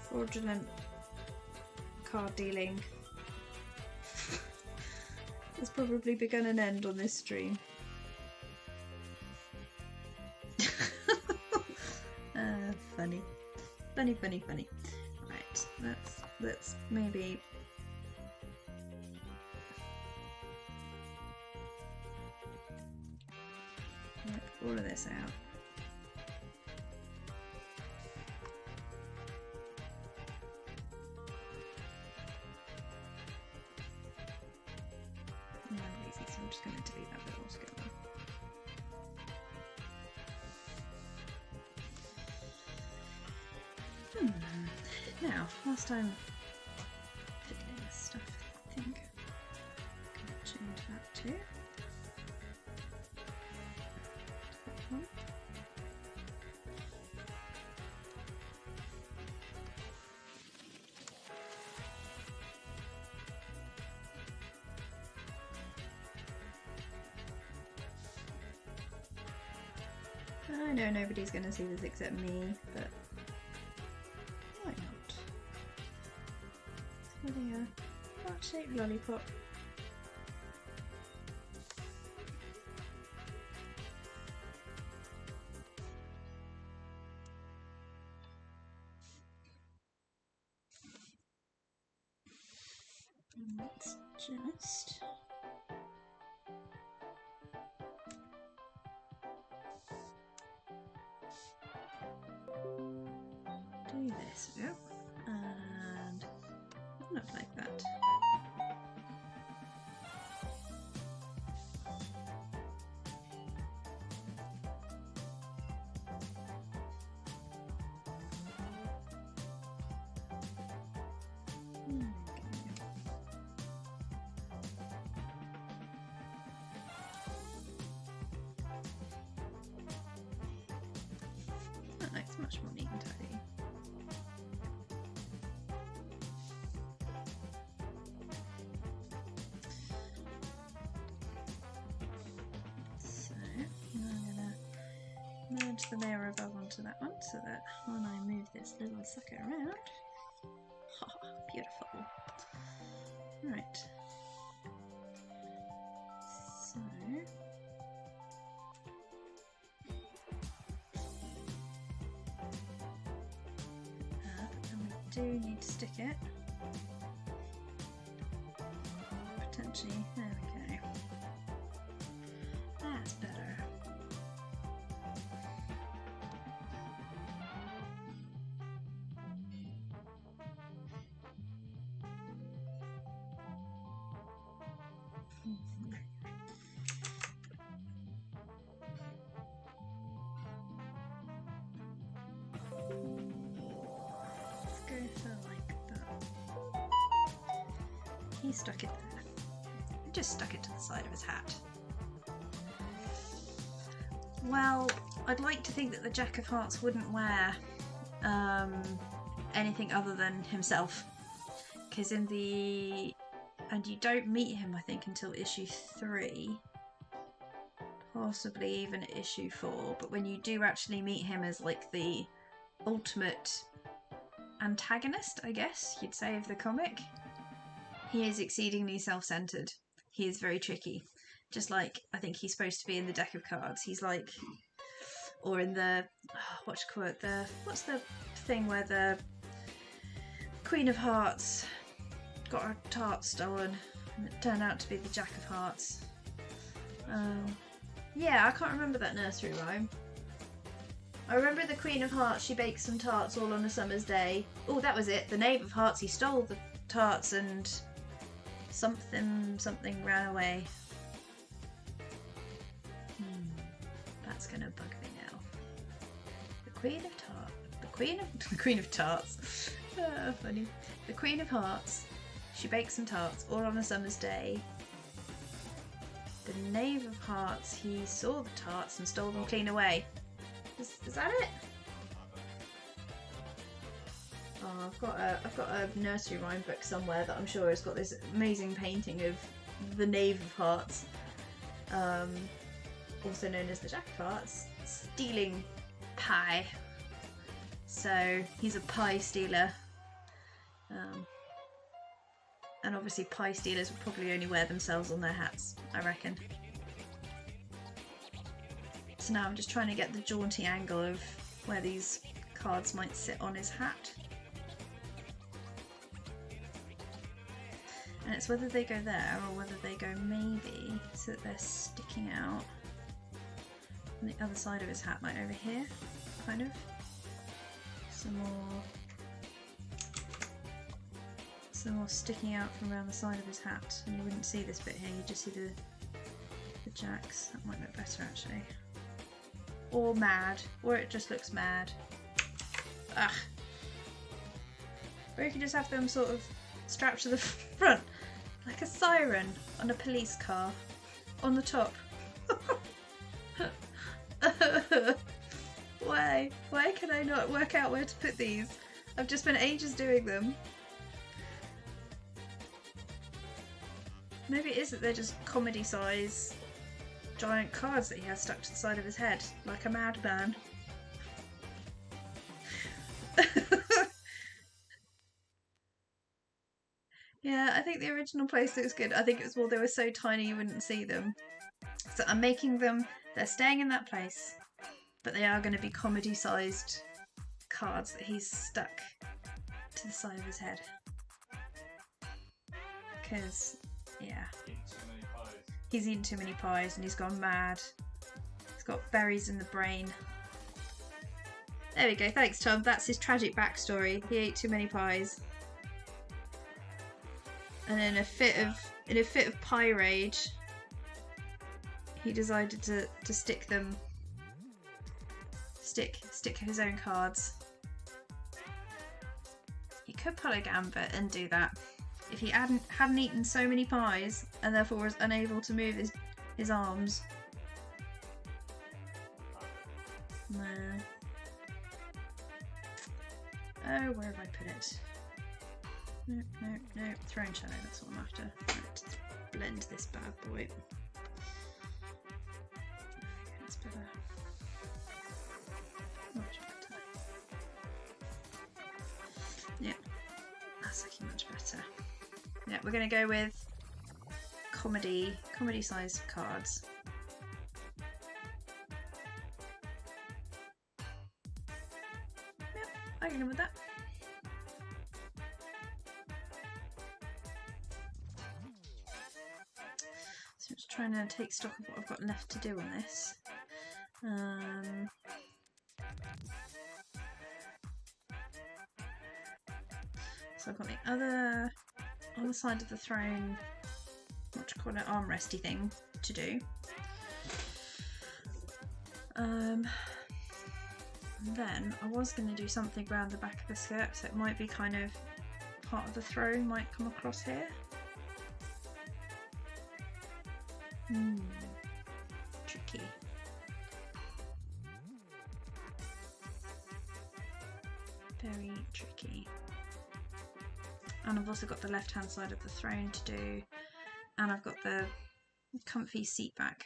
fraudulent card dealing has probably begun and end on this stream. Funny. Funny. Right, let's maybe work all of this out. No, lazy, so I'm just going to delete that bit altogether. Now, last time fiddling this stuff, I think I'm going to change that too. I know nobody's going to see this except me, but why not? It's really a heart-shaped lollipop. And let's just do this, yep, and not like that. That looks much more neat and tidy. So I'm going to merge the layer above onto that one so that when I move this little sucker around, beautiful. Right. So but then we do need to stick it. Potentially, there we go. That's better. Let's go for like that. He stuck it there. He just stuck it to the side of his hat. Well, I'd like to think that the Jack of Hearts wouldn't wear anything other than himself, because and you don't meet him I think until issue 3, possibly even at issue 4, but when you do actually meet him as like the ultimate antagonist, I guess you'd say, of the comic, he is exceedingly self-centered. He is very tricky, just like I think he's supposed to be in the deck of cards. He's like, or in the what you call it? What's the thing where the Queen of Hearts got her tarts stolen and it turned out to be the Jack of Hearts. Yeah, I can't remember that nursery rhyme. I remember the Queen of Hearts, she baked some tarts all on a summer's day. Oh, that was it. The Knave of Hearts, he stole the tarts and something ran away. That's gonna bug me now. The Queen of Tarts. Funny. The Queen of Hearts, she baked some tarts all on a summer's day. The Knave of Hearts, he saw the tarts and stole them clean away. Is that it? Oh, I've got a nursery rhyme book somewhere that I'm sure has got this amazing painting of the Knave of Hearts, also known as the Jack of Hearts, stealing pie. So he's a pie stealer, and obviously pie stealers would probably only wear themselves on their hats, I reckon. So now I'm just trying to get the jaunty angle of where these cards might sit on his hat. And it's whether they go there or whether they go maybe so that they're sticking out on the other side of his hat, like over here, kind of. Some more sticking out from around the side of his hat, and you wouldn't see this bit here, you just see the jacks. That might look better actually. Or mad, or it just looks mad. Ugh. Or you can just have them sort of strapped to the front, like a siren on a police car, on the top. Why? Why can I not work out where to put these? I've just spent ages doing them. Maybe it is that they're just comedy size giant cards that he has stuck to the side of his head, like a madman. Yeah, I think the original place looks good. I think it was more they were so tiny you wouldn't see them. So I'm making them, they're staying in that place, but they are going to be comedy sized cards that he's stuck to the side of his head. Because, yeah. He's eaten too many pies and he's gone mad. He's got berries in the brain. There we go, thanks Tom. That's his tragic backstory. He ate too many pies. And in a fit of pie rage, he decided to stick his own cards. He could pull a gambit and do that. If he hadn't eaten so many pies and therefore was unable to move his arms. No. Oh, where have I put it? No, throwing shadow, that's what I'm after. Right, blend this bad boy. Okay, that's better. Much better. Yeah, that's looking much better. Yeah, we're going to go with comedy sized cards. Yep, I can go with that. So I'm just trying to take stock of what I've got left to do on this. So I've got the other side of the throne, what do you call it, armresty thing to do. And then I was going to do something around the back of the skirt, so it might be kind of part of the throne might come across here. Tricky. Very tricky. And I've also got the left hand side of the throne to do, and I've got the comfy seat back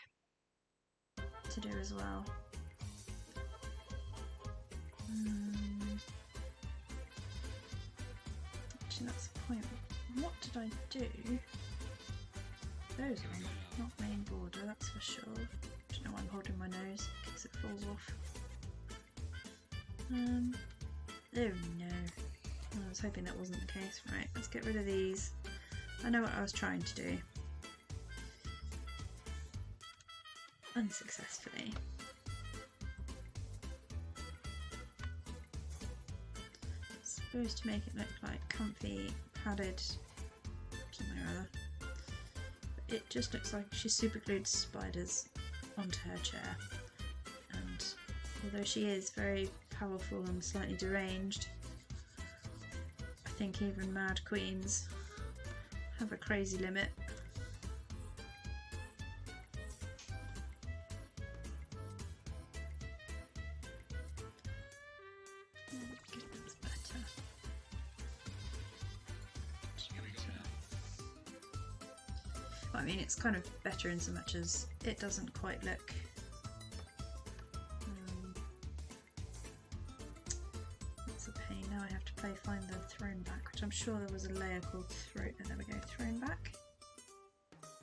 to do as well. Actually, that's the point. What did I do? Those are not main border, that's for sure. I don't know why I'm holding my nose in case it falls off. Oh no. I was hoping that wasn't the case. Right, let's get rid of these. I know what I was trying to do. Unsuccessfully. Supposed to make it look like comfy, padded, something or other. But it just looks like she super glued spiders onto her chair. And although she is very powerful and slightly deranged, I think even mad queens have a crazy limit. That's better. I mean, it's kind of better in so much as it doesn't quite look it's a pain. Now I have to find the thrown back, which I'm sure there was a layer called thrown. Oh, there we go, thrown back.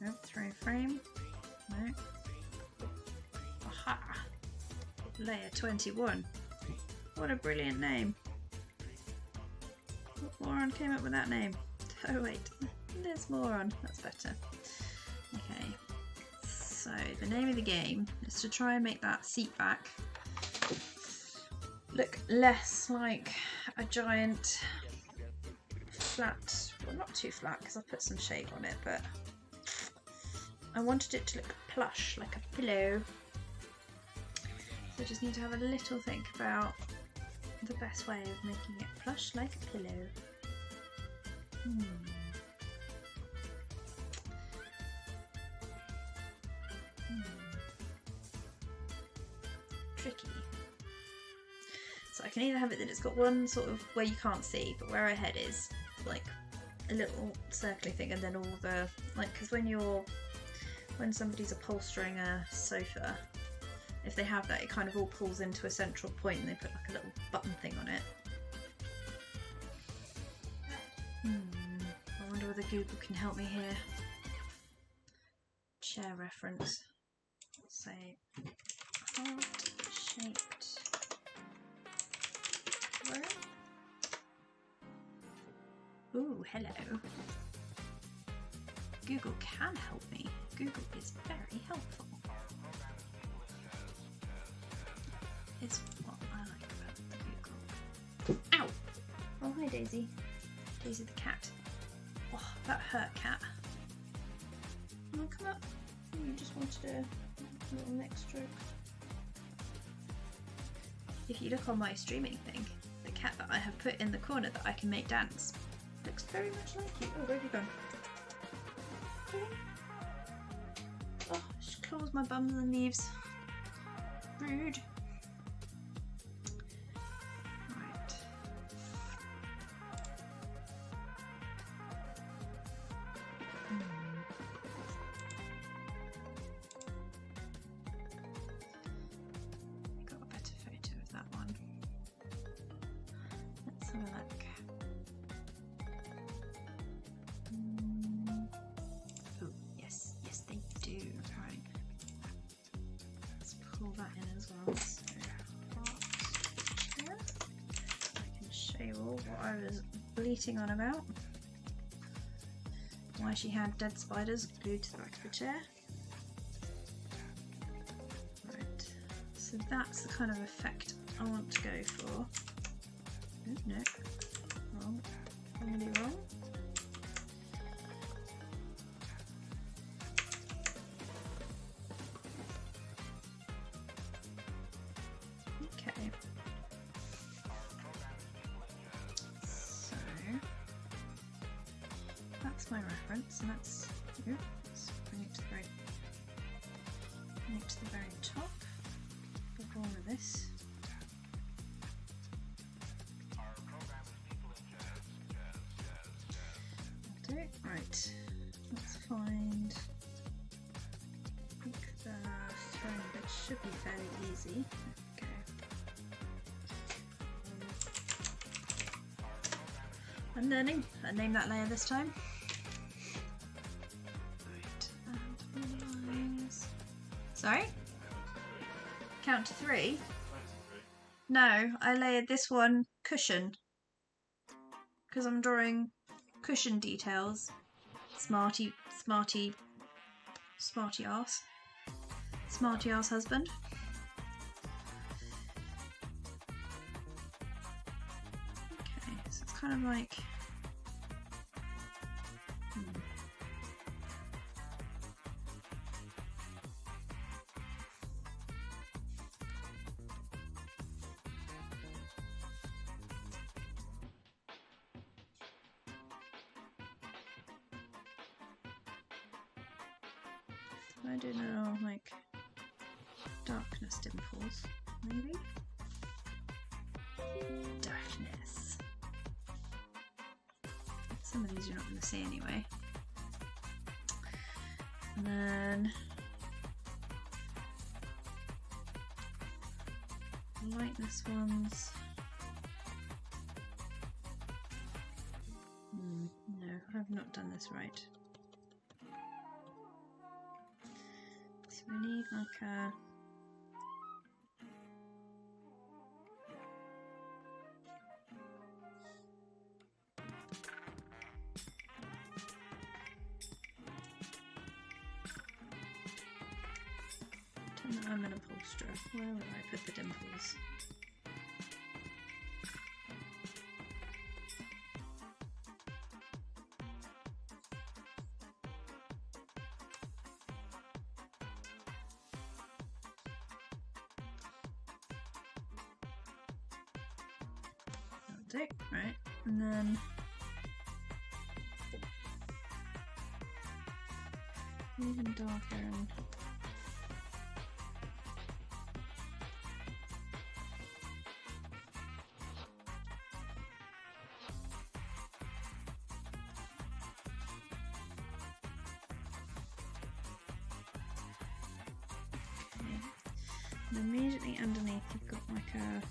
No, throw frame. No. Aha! Layer 21. What a brilliant name. What moron came up with that name? Oh wait, there's moron. That's better. Okay, so the name of the game is to try and make that seat back look less like a giant flat, well not too flat because I've put some shape on it, but I wanted it to look plush, like a pillow. So I just need to have a little think about the best way of making it plush like a pillow. Tricky. So I can either have it that it's got one sort of where you can't see, but where her head is, like a little circly thing, and then all the, like, because when somebody's upholstering a sofa, if they have that, it kind of all pulls into a central point and they put like a little button thing on it. I wonder whether Google can help me here. Chair reference. Say heart-shaped room. Ooh, hello. Google can help me. Google is very helpful. Is what I like about Google. Ow! Oh, hi Daisy. Daisy the cat. Oh, that hurt, cat. Oh, come up. You just wanted a little neck stroke. If you look on my streaming thing, the cat that I have put in the corner that I can make dance looks very much like you. Oh, where have you gone? Oh, she claws my bums and leaves. Rude. Right. Got a better photo of that one. Let's have a look. Oh, yes, yes they do. Right. Let's pull that in as well. So, here. I can show you all what I was bleating on about. Why she had dead spiders glued to the back of the chair. Right, so that's the kind of effect I want to go for. Oh, no, wrong, really wrong. Okay. So that's my reference, and let's bring it to the very top of all of this. I'll do it. Right. Let's find. I think the throwing bit should be fairly easy. Okay. I'm learning. I'll name that layer this time. Sorry? Count to 3? No, I layered this one cushion because I'm drawing cushion details. Smarty ass husband. Okay, so it's kind of like I don't know, like darkness dimples, maybe? Darkness. Some of these you're not going to see anyway. And then lightness ones. No, I've not done this right. So we need like a pretend that I'm an upholsterer. Where would I put the dimples? That'll do, right? And then even darker and and immediately underneath you've got like a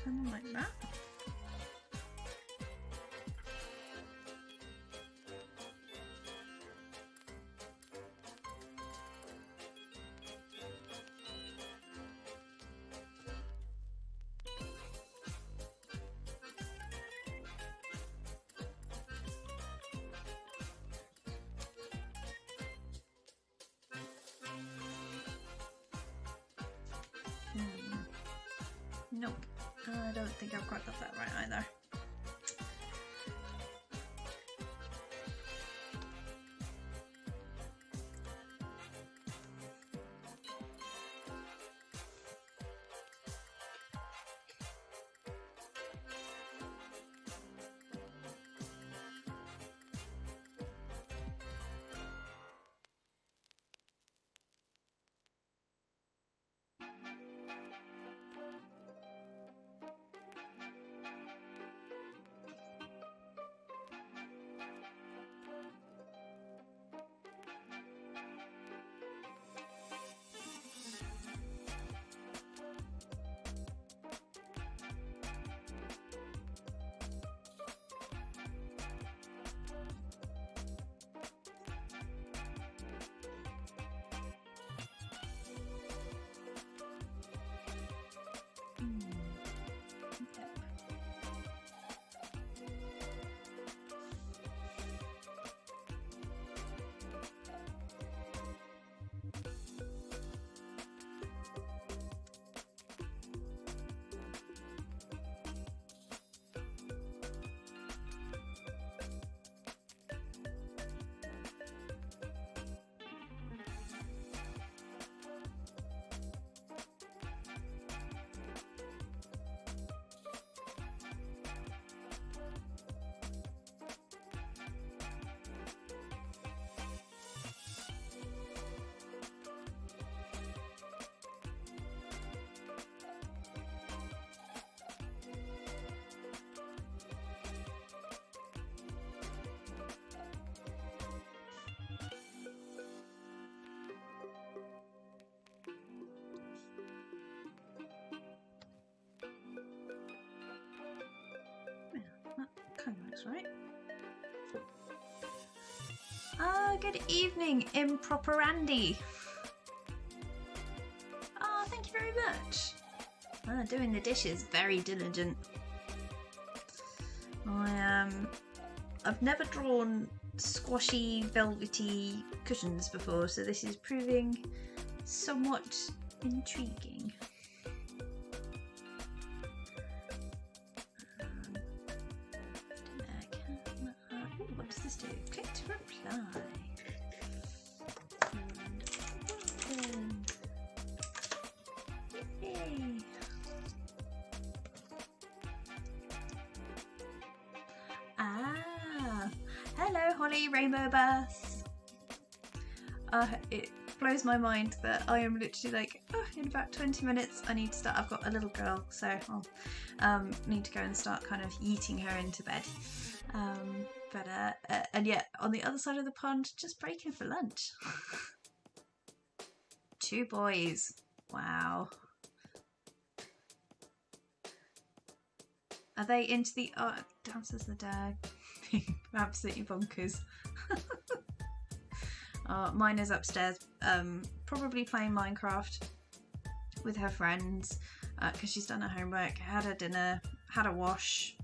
kind of like that. Nope, I don't think I've quite got that right either. looks right. Ah, good evening, Improper Andy. Ah, thank you very much. Ah, doing the dishes, very diligent. I've never drawn squashy, velvety cushions before, so this is proving somewhat intriguing. What does this do? Click to reply. And open. Yay. Ah, hello Holly Rainbow Bus. It blows my mind that I am literally like, oh, in about 20 minutes I need to start. I've got a little girl, so I'll need to go and start kind of yeeting her into bed. And yet on the other side of the pond, just breaking for lunch. 2 boys. Wow. Are they into the art? Dances the dad. Absolutely bonkers. Mine is upstairs, probably playing Minecraft with her friends because she's done her homework, had her dinner, had a wash.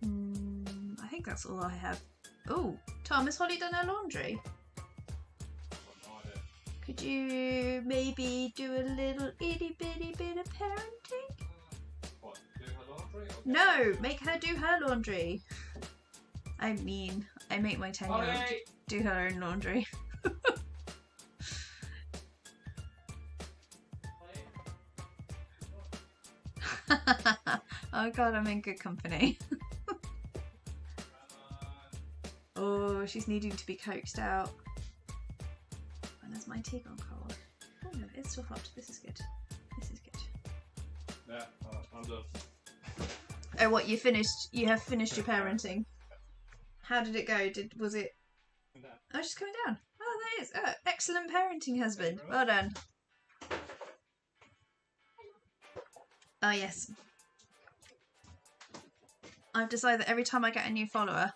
I think that's all I have. Oh, Tom, has Holly done her laundry? Could you maybe do a little itty bitty bit of parenting? What, do her laundry? Or No, make her do her laundry. I mean, I make my 10-year-old Holly! do her own laundry. Oh god, I'm in good company. Oh, she's needing to be coaxed out. And there's my tea gone cold. Oh no, it's still hot. This is good. This is good. Yeah, I'm done. Oh, what, you finished? You have finished your parenting? How did it go? Was it? Oh, she's coming down. Oh, there is. Oh, excellent parenting, husband. Well done. Oh yes. I've decided that every time I get a new follower,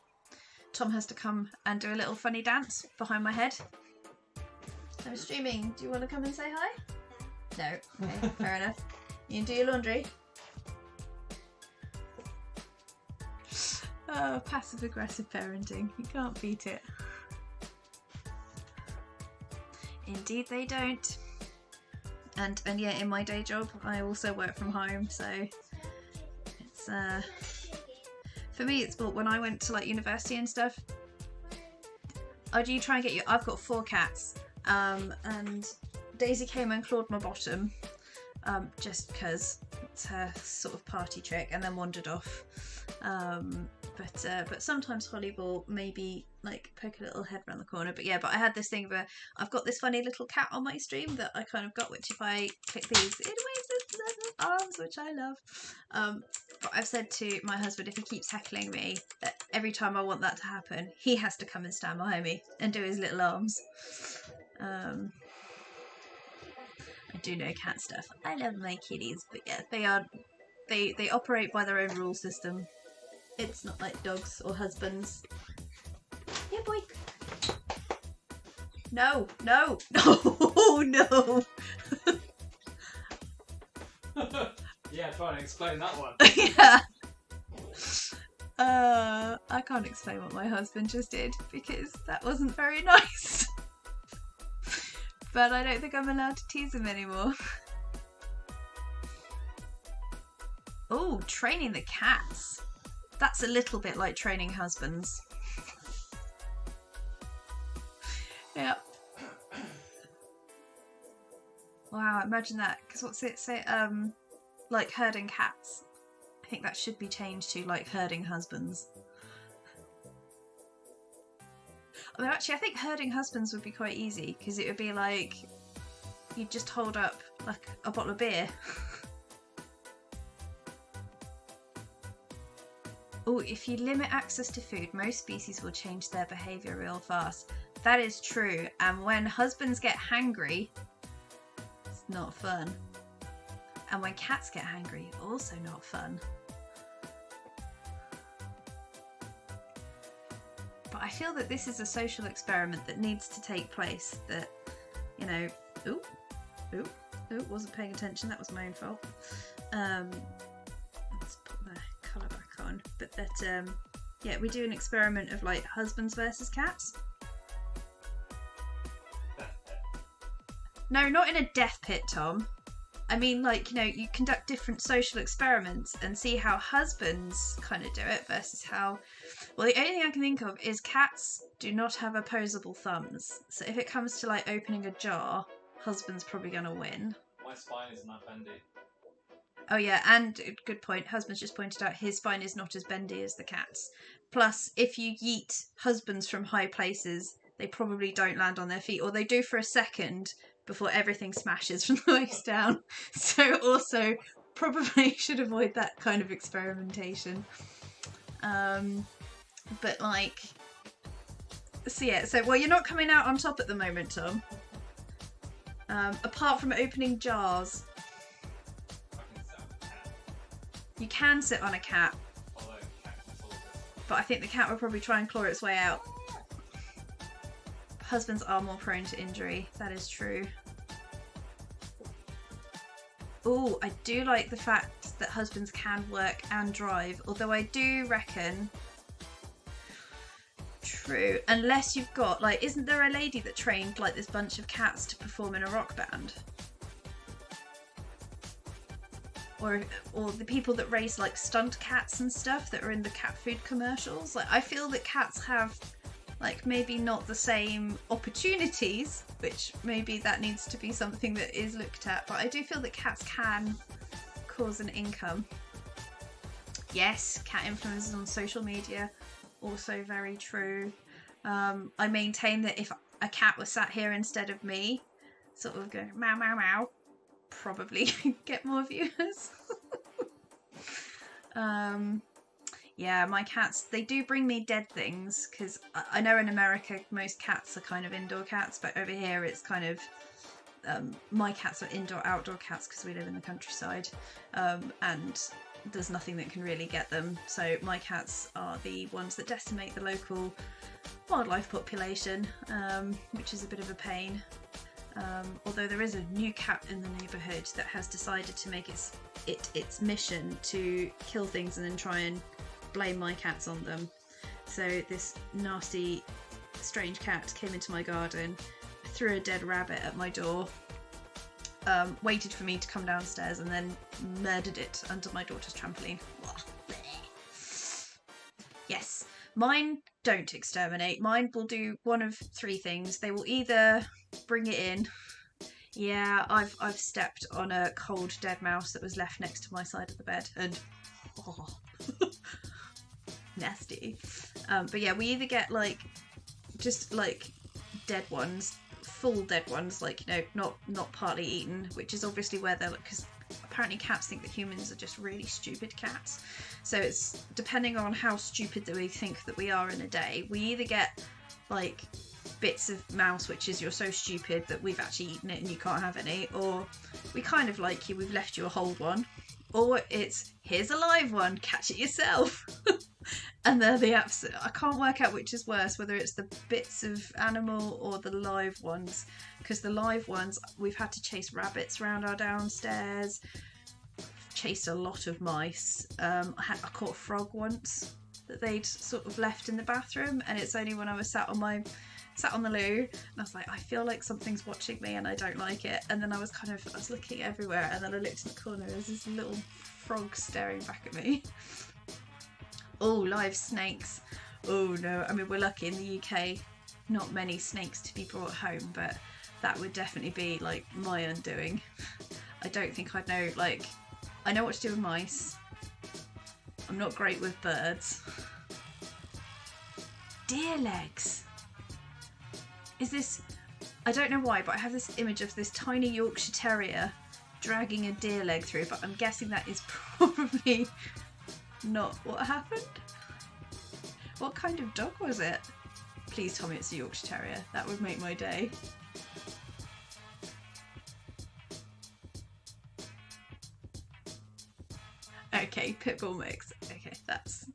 Tom has to come and do a little funny dance behind my head. I'm streaming. Do you want to come and say hi? No. Okay, fair enough. You can do your laundry. Oh, passive aggressive parenting. You can't beat it. Indeed they don't. And yeah, in my day job I also work from home, so it's for me it's more when I went to like university and stuff. I do try and get you. I've got 4 cats, and Daisy came and clawed my bottom, just because it's her sort of party trick, and then wandered off. But sometimes Holly will maybe like poke a little head around the corner. But yeah, but I had this thing where I've got this funny little cat on my stream that I kind of got, which if I click these, it waves its little arms, which I love. But I've said to my husband, if he keeps heckling me, every time I want that to happen, he has to come and stand behind me and do his little arms. I do know cat stuff. I love my kitties, but yeah, they operate by their own rule system. It's not like dogs or husbands. Yeah, boy. No, no, no, no. Yeah, try and explain that one. Yeah. I can't explain what my husband just did because that wasn't very nice. But I don't think I'm allowed to tease him anymore. Oh, training the cats. That's a little bit like training husbands. Yeah. Wow, imagine that. Because what's it say? Like herding cats. I think that should be changed to like herding husbands. I mean, actually, I think herding husbands would be quite easy because it would be like you'd just hold up like a bottle of beer. Oh, if you limit access to food, most species will change their behaviour real fast. That is true. And when husbands get hangry, it's not fun. And when cats get hangry, also not fun. I feel that this is a social experiment that needs to take place. That, you know, ooh, wasn't paying attention. That was my own fault. Let's put the colour back on. But that, yeah, we do an experiment of like husbands versus cats. No, not in a death pit, Tom. I mean, like, you know, you conduct different social experiments and see how husbands kind of do it versus how... Well, the only thing I can think of is cats do not have opposable thumbs. So if it comes to, like, opening a jar, husband's probably going to win. My spine isn't that bendy. Oh, yeah, and good point. Husband's just pointed out his spine is not as bendy as the cat's. Plus, if you yeet husbands from high places, they probably don't land on their feet, or they do for a second before everything smashes from the waist down. So also probably should avoid that kind of experimentation. But like, so yeah, so well, you're not coming out on top at the moment, Tom. Apart from opening jars. You can sit on a cat, but I think the cat would probably try and claw its way out. Husbands are more prone to injury, that is true. Oh, I do like the fact that husbands can work and drive, although I do reckon... True, unless you've got, like, isn't there a lady that trained, like, this bunch of cats to perform in a rock band? Or the people that raise, like, stunt cats and stuff that are in the cat food commercials. Like, I feel that cats have... like maybe not the same opportunities, which maybe that needs to be something that is looked at, but I do feel that cats can cause an income. Yes, cat influencers on social media, also very true. I maintain that if a cat was sat here instead of me, sort of going meow meow meow, probably get more viewers. Yeah, my cats, they do bring me dead things, because I know in America most cats are kind of indoor cats, but over here it's kind of, my cats are indoor-outdoor cats because we live in the countryside, and there's nothing that can really get them. So my cats are the ones that decimate the local wildlife population, which is a bit of a pain. Although there is a new cat in the neighbourhood that has decided to make its mission to kill things and then try and blame my cats on them. So this nasty, strange cat came into my garden, threw a dead rabbit at my door, waited for me to come downstairs, and then murdered it under my daughter's trampoline. Yes, mine don't exterminate. Mine will do one of three things. They will either bring it in. Yeah, I've stepped on a cold dead mouse that was left next to my side of the bed, and nasty. But yeah, we either get like just like dead ones, full dead ones, like, you know, not partly eaten, which is obviously where they're like, because apparently cats think that humans are just really stupid cats. So it's depending on how stupid that we think that we are in a day. We either get like bits of mouse, which is you're so stupid that we've actually eaten it and you can't have any, or we kind of like you, we've left you a whole one, or it's here's a live one, catch it yourself. And they're the absolute, I can't work out which is worse, whether it's the bits of animal or the live ones, because the live ones, we've had to chase rabbits around our downstairs, chased a lot of mice. I caught a frog once that they'd sort of left in the bathroom, and it's only when I was sat on the loo and I was like, I feel like something's watching me and I don't like it. And then I was looking everywhere, and then I looked in the corner, there's this little frog staring back at me. Oh, live snakes. Oh no, I mean, we're lucky in the UK, not many snakes to be brought home, but that would definitely be like my undoing. I don't think I'd know, like, I know what to do with mice. I'm not great with birds. Deer legs. Is this, I don't know why, but I have this image of this tiny Yorkshire Terrier dragging a deer leg through, but I'm guessing that is probably not what happened. What kind of dog was it? Please tell me it's a Yorkshire Terrier. That would make my day. Okay, pitbull mix. Okay, that's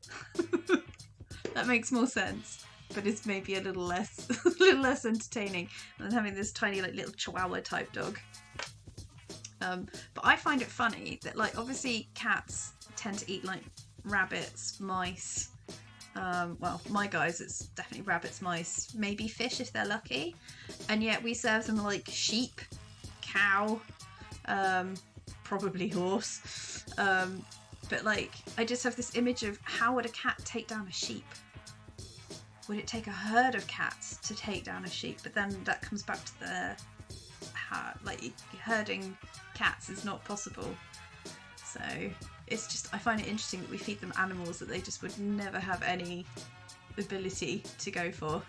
that makes more sense. but it's maybe a little less, a little less entertaining than having this tiny like little Chihuahua type dog. But I find it funny that like obviously cats tend to eat like rabbits, mice. Well, my guys, it's definitely rabbits, mice, maybe fish if they're lucky, and yet we serve them like sheep, cow, probably horse. But like, I just have this image of how would a cat take down a sheep? Would it take a herd of cats to take down a sheep? But then that comes back to the like herding cats is not possible. So it's just, I find it interesting that we feed them animals that they just would never have any ability to go for.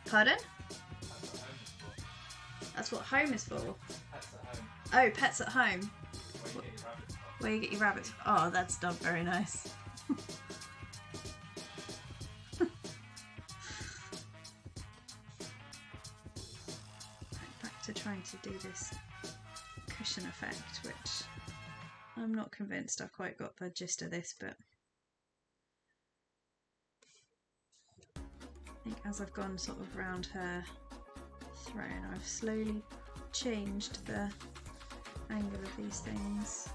Pardon? That's what home is for. Oh, pets at home. Where you get your rabbits. Oh, that's not very nice. Back to trying to do this cushion effect, which I'm not convinced I've quite got the gist of this, but I think as I've gone sort of round her throne, I've slowly changed the angle of these things.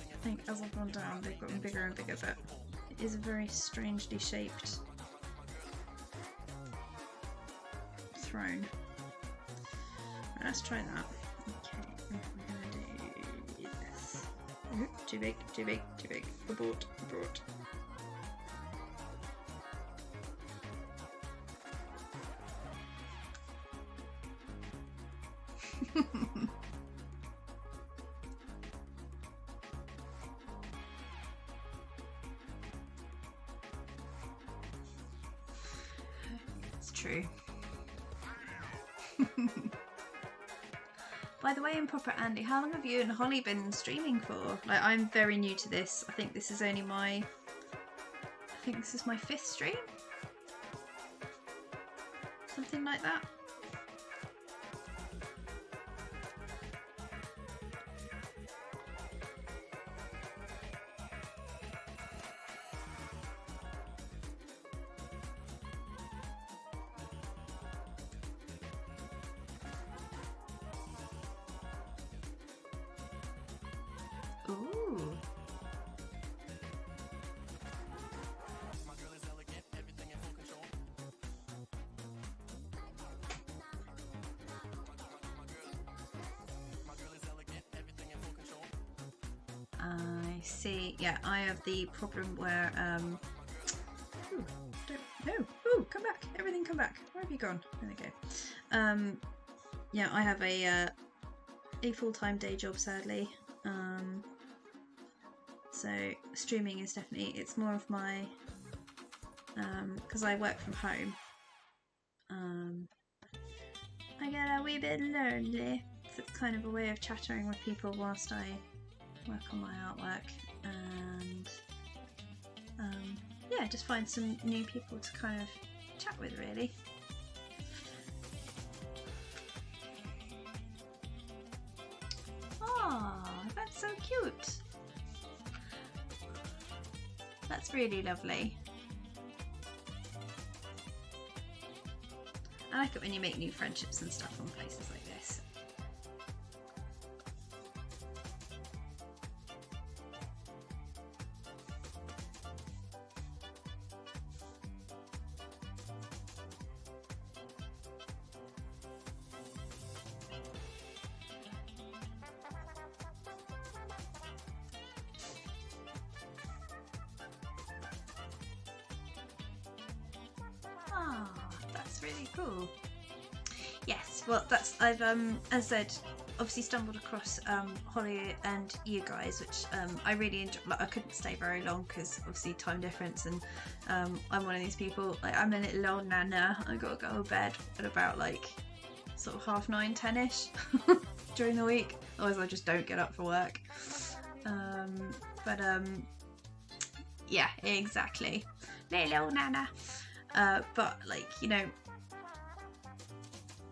I think as I've gone down, they've gotten bigger and bigger, but it is a very strangely shaped throne. Right, let's try that. Okay, we're gonna do this. Ooh, too big, too big, too big. Abort, abort. True. By the way, Improper Andy, how long have you and Holly been streaming for? Like, I'm very new to this. I think this is only my... I think this is my 5th stream? Something like that. Ooh. I see. Yeah, I have the problem where ooh, no, ooh, come back! Everything come back! Where have you gone? There we go. Yeah, I have a full-time day job, sadly. So streaming is definitely, it's more of my, because I work from home, I get a wee bit lonely, so it's kind of a way of chattering with people whilst I work on my artwork, and yeah, just find some new people to kind of chat with, really. Oh, that's so cute. That's really lovely. I like it when you make new friendships and stuff on places like this. Ah, that's really cool. Yes, well, that's, I've as I said, obviously stumbled across Holly and you guys, which I really enjoyed. Like, I couldn't stay very long because obviously time difference, and I'm one of these people, like, I'm a little old nana. I gotta go to bed at about like sort of 9:30, 10ish during the week. Otherwise, I just don't get up for work. But yeah, exactly. Little Nana. But like, you know,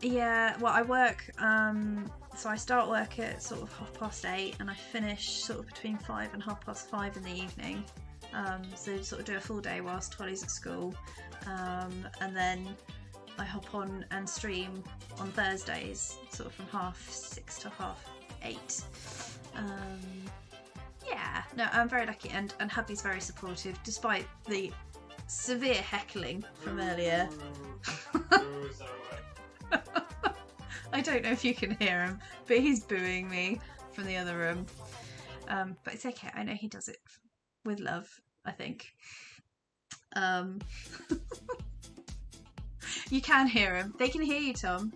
yeah, well, I work, so I start work at sort of 8:30 and I finish sort of between 5 and 5:30 in the evening. So sort of do a full day whilst Tolly's at school, and then I hop on and stream on Thursdays, sort of from 6:30 to 8:30. Yeah, no, I'm very lucky, and hubby's very supportive despite the severe heckling from earlier. I don't know if you can hear him, but he's booing me from the other room. But it's okay. I know he does it with love, I think. You can hear him. They can hear you, Tom.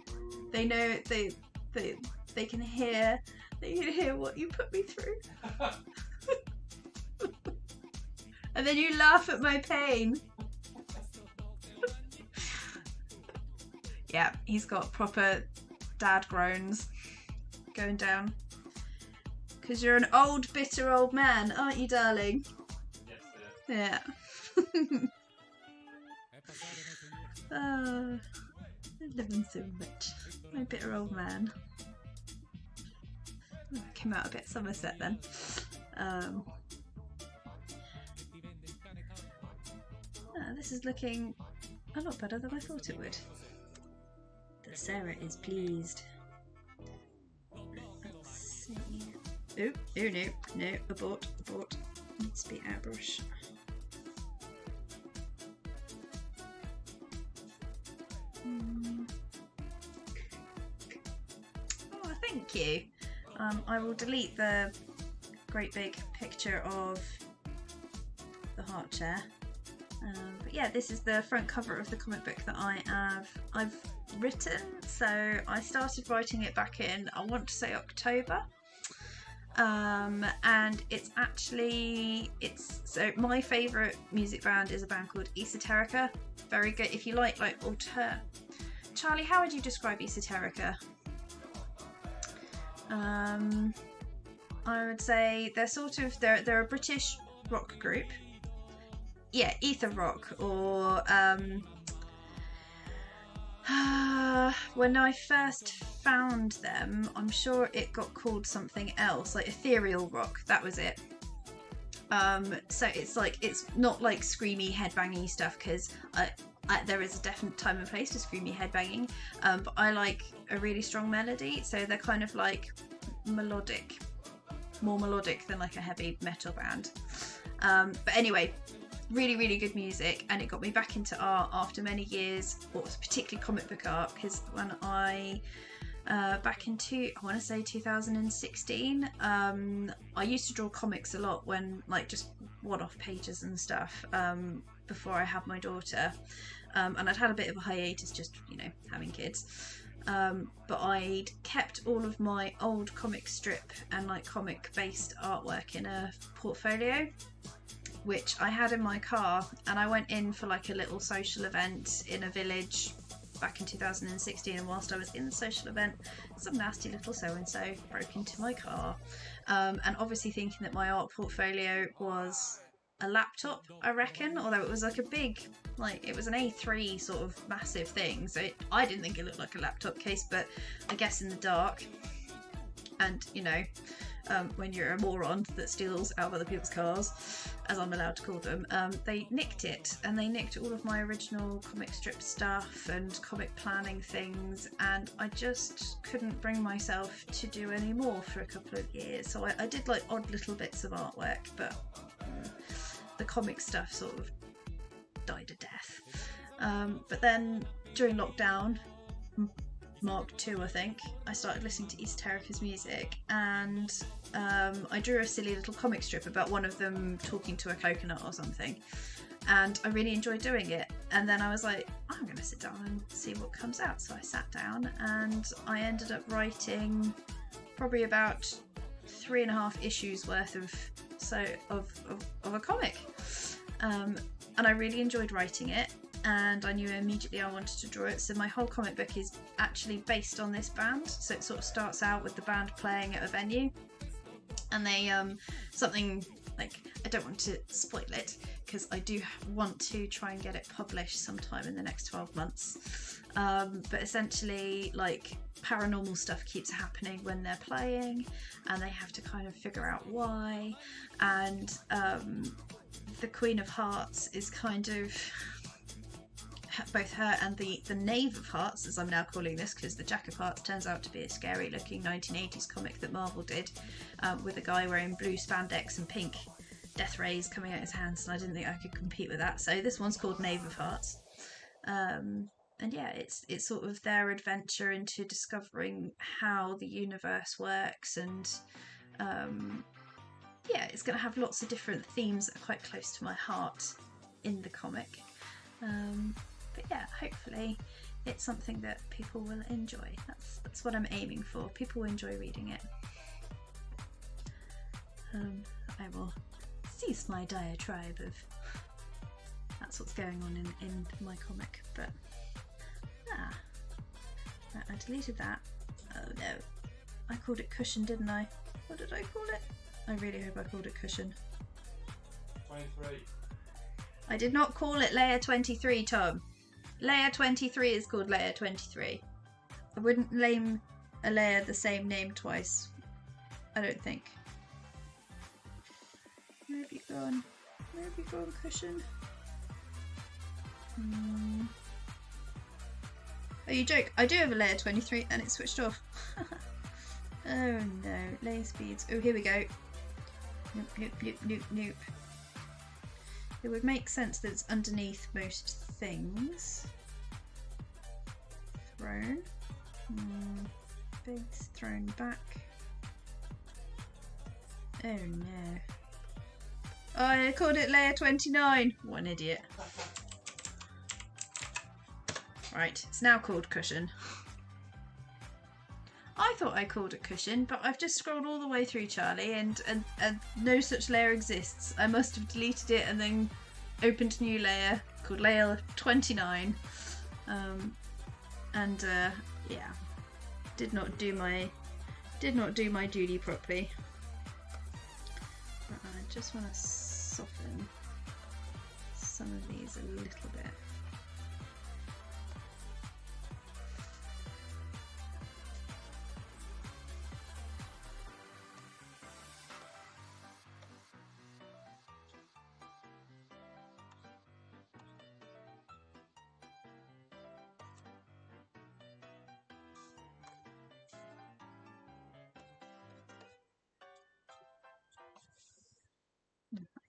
They know they can hear. They can hear what you put me through. And then you laugh at my pain. Yeah, he's got proper dad groans going down. Because you're an old, bitter old man, aren't you, darling? Yes, Yeah. Oh, I love him so much. My bitter old man. Oh, came out a bit Somerset then. This is looking a lot better than I thought it would. The Sarah is pleased. Let's see. Oh, no, abort. Needs to be airbrush. Oh, thank you. I will delete the great big picture of the heart chair. But yeah, this is the front cover of the comic book that I've written. So I started writing it back in, I want to say October. And so my favourite music band is a band called Esoterica. Very good. If you like alter. Charlie, how would you describe Esoterica? I would say they're a British rock group. Yeah, ether rock, or when I first found them, I'm sure it got called something else, like ethereal rock. That was it. So it's not like screamy headbanging stuff, because there is a definite time and place for screamy headbanging, but I like a really strong melody, so they're kind of like melodic, more melodic than like a heavy metal band. But anyway, really, really good music, and it got me back into art after many years, or particularly comic book art, because when I back into, I want to say 2016, I used to draw comics a lot, when like just one-off pages and stuff, before I had my daughter, and I'd had a bit of a hiatus, just, you know, having kids, but I'd kept all of my old comic strip and like comic based artwork in a portfolio, which I had in my car, and I went in for like a little social event in a village back in 2016, and whilst I was in the social event, some nasty little so-and-so broke into my car, and obviously thinking that my art portfolio was a laptop, I reckon, although it was like a big, like it was an A3 sort of massive thing, so I didn't think it looked like a laptop case, but I guess in the dark, and you know, when you're a moron that steals out of other people's cars, as I'm allowed to call them, they nicked it, and they nicked all of my original comic strip stuff and comic planning things, and I just couldn't bring myself to do any more for a couple of years. So I did like odd little bits of artwork, but the comic stuff sort of died a death. But then during lockdown, Mark 2 I think, I started listening to Esoterica's music, and I drew a silly little comic strip about one of them talking to a coconut or something, and I really enjoyed doing it, and then I was like, I'm going to sit down and see what comes out. So I sat down and I ended up writing probably about 3.5 issues worth of a comic, and I really enjoyed writing it. and I knew immediately I wanted to draw it. So my whole comic book is actually based on this band. So it sort of starts out with the band playing at a venue, and they something like, I don't want to spoil it because I do want to try and get it published sometime in the next 12 months. But essentially, like, paranormal stuff keeps happening when they're playing, and they have to kind of figure out why. And the Queen of Hearts is kind of, both her and the Knave of Hearts, as I'm now calling this, because the Jack of Hearts turns out to be a scary looking 1980s comic that Marvel did, with a guy wearing blue spandex and pink death rays coming out his hands, and I didn't think I could compete with that. So this one's called Knave of Hearts. And yeah, it's sort of their adventure into discovering how the universe works, and yeah, it's going to have lots of different themes that are quite close to my heart in the comic. But yeah, hopefully it's something that people will enjoy. That's what I'm aiming for. People will enjoy reading it. I will cease my diatribe of that's what's going on in my comic, but I deleted that. Oh no, I called it cushion, didn't I? What did I call it? I really hope I called it cushion. 23. I did not call it layer 23, Tom. Layer 23 is called layer 23. I wouldn't name a layer the same name twice, I don't think. Where have you gone? Where have you gone, cushion? Oh, you joke. I do have a layer 23 and it's switched off. Oh no, layer speeds. Oh, here we go. Nope, nope, nope, nope, nope. It would make sense that it's underneath most things. Thrown. Base thrown back. Oh no. Oh, I called it layer 29. What an idiot. Right, it's now called cushion. I thought I called it cushion, but I've just scrolled all the way through, Charlie, and no such layer exists. I must have deleted it and then opened a new layer called layer 29. Yeah, did not do my duty properly. I just want to soften some of these a little bit.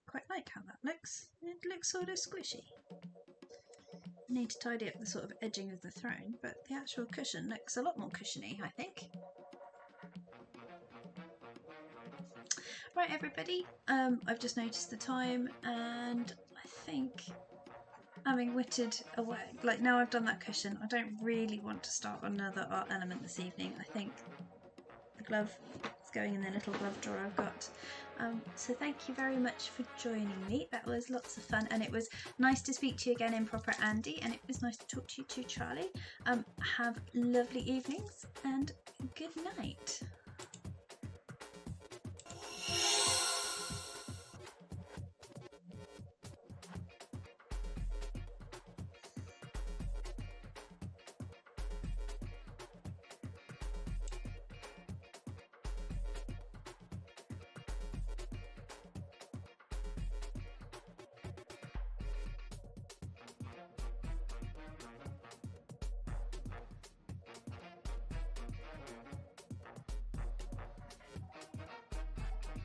Quite like how that looks. It looks sort of squishy. I need to tidy up the sort of edging of the throne, but the actual cushion looks a lot more cushiony, I think. Right, everybody, I've just noticed the time, and I think, having whittled away, like now I've done that cushion, I don't really want to start another art element this evening. I think the glove is going in the little glove drawer I've got. So thank you very much for joining me. That was lots of fun, and it was nice to speak to you again in proper Andy, and it was nice to talk to you too, Charlie. Have lovely evenings and good night.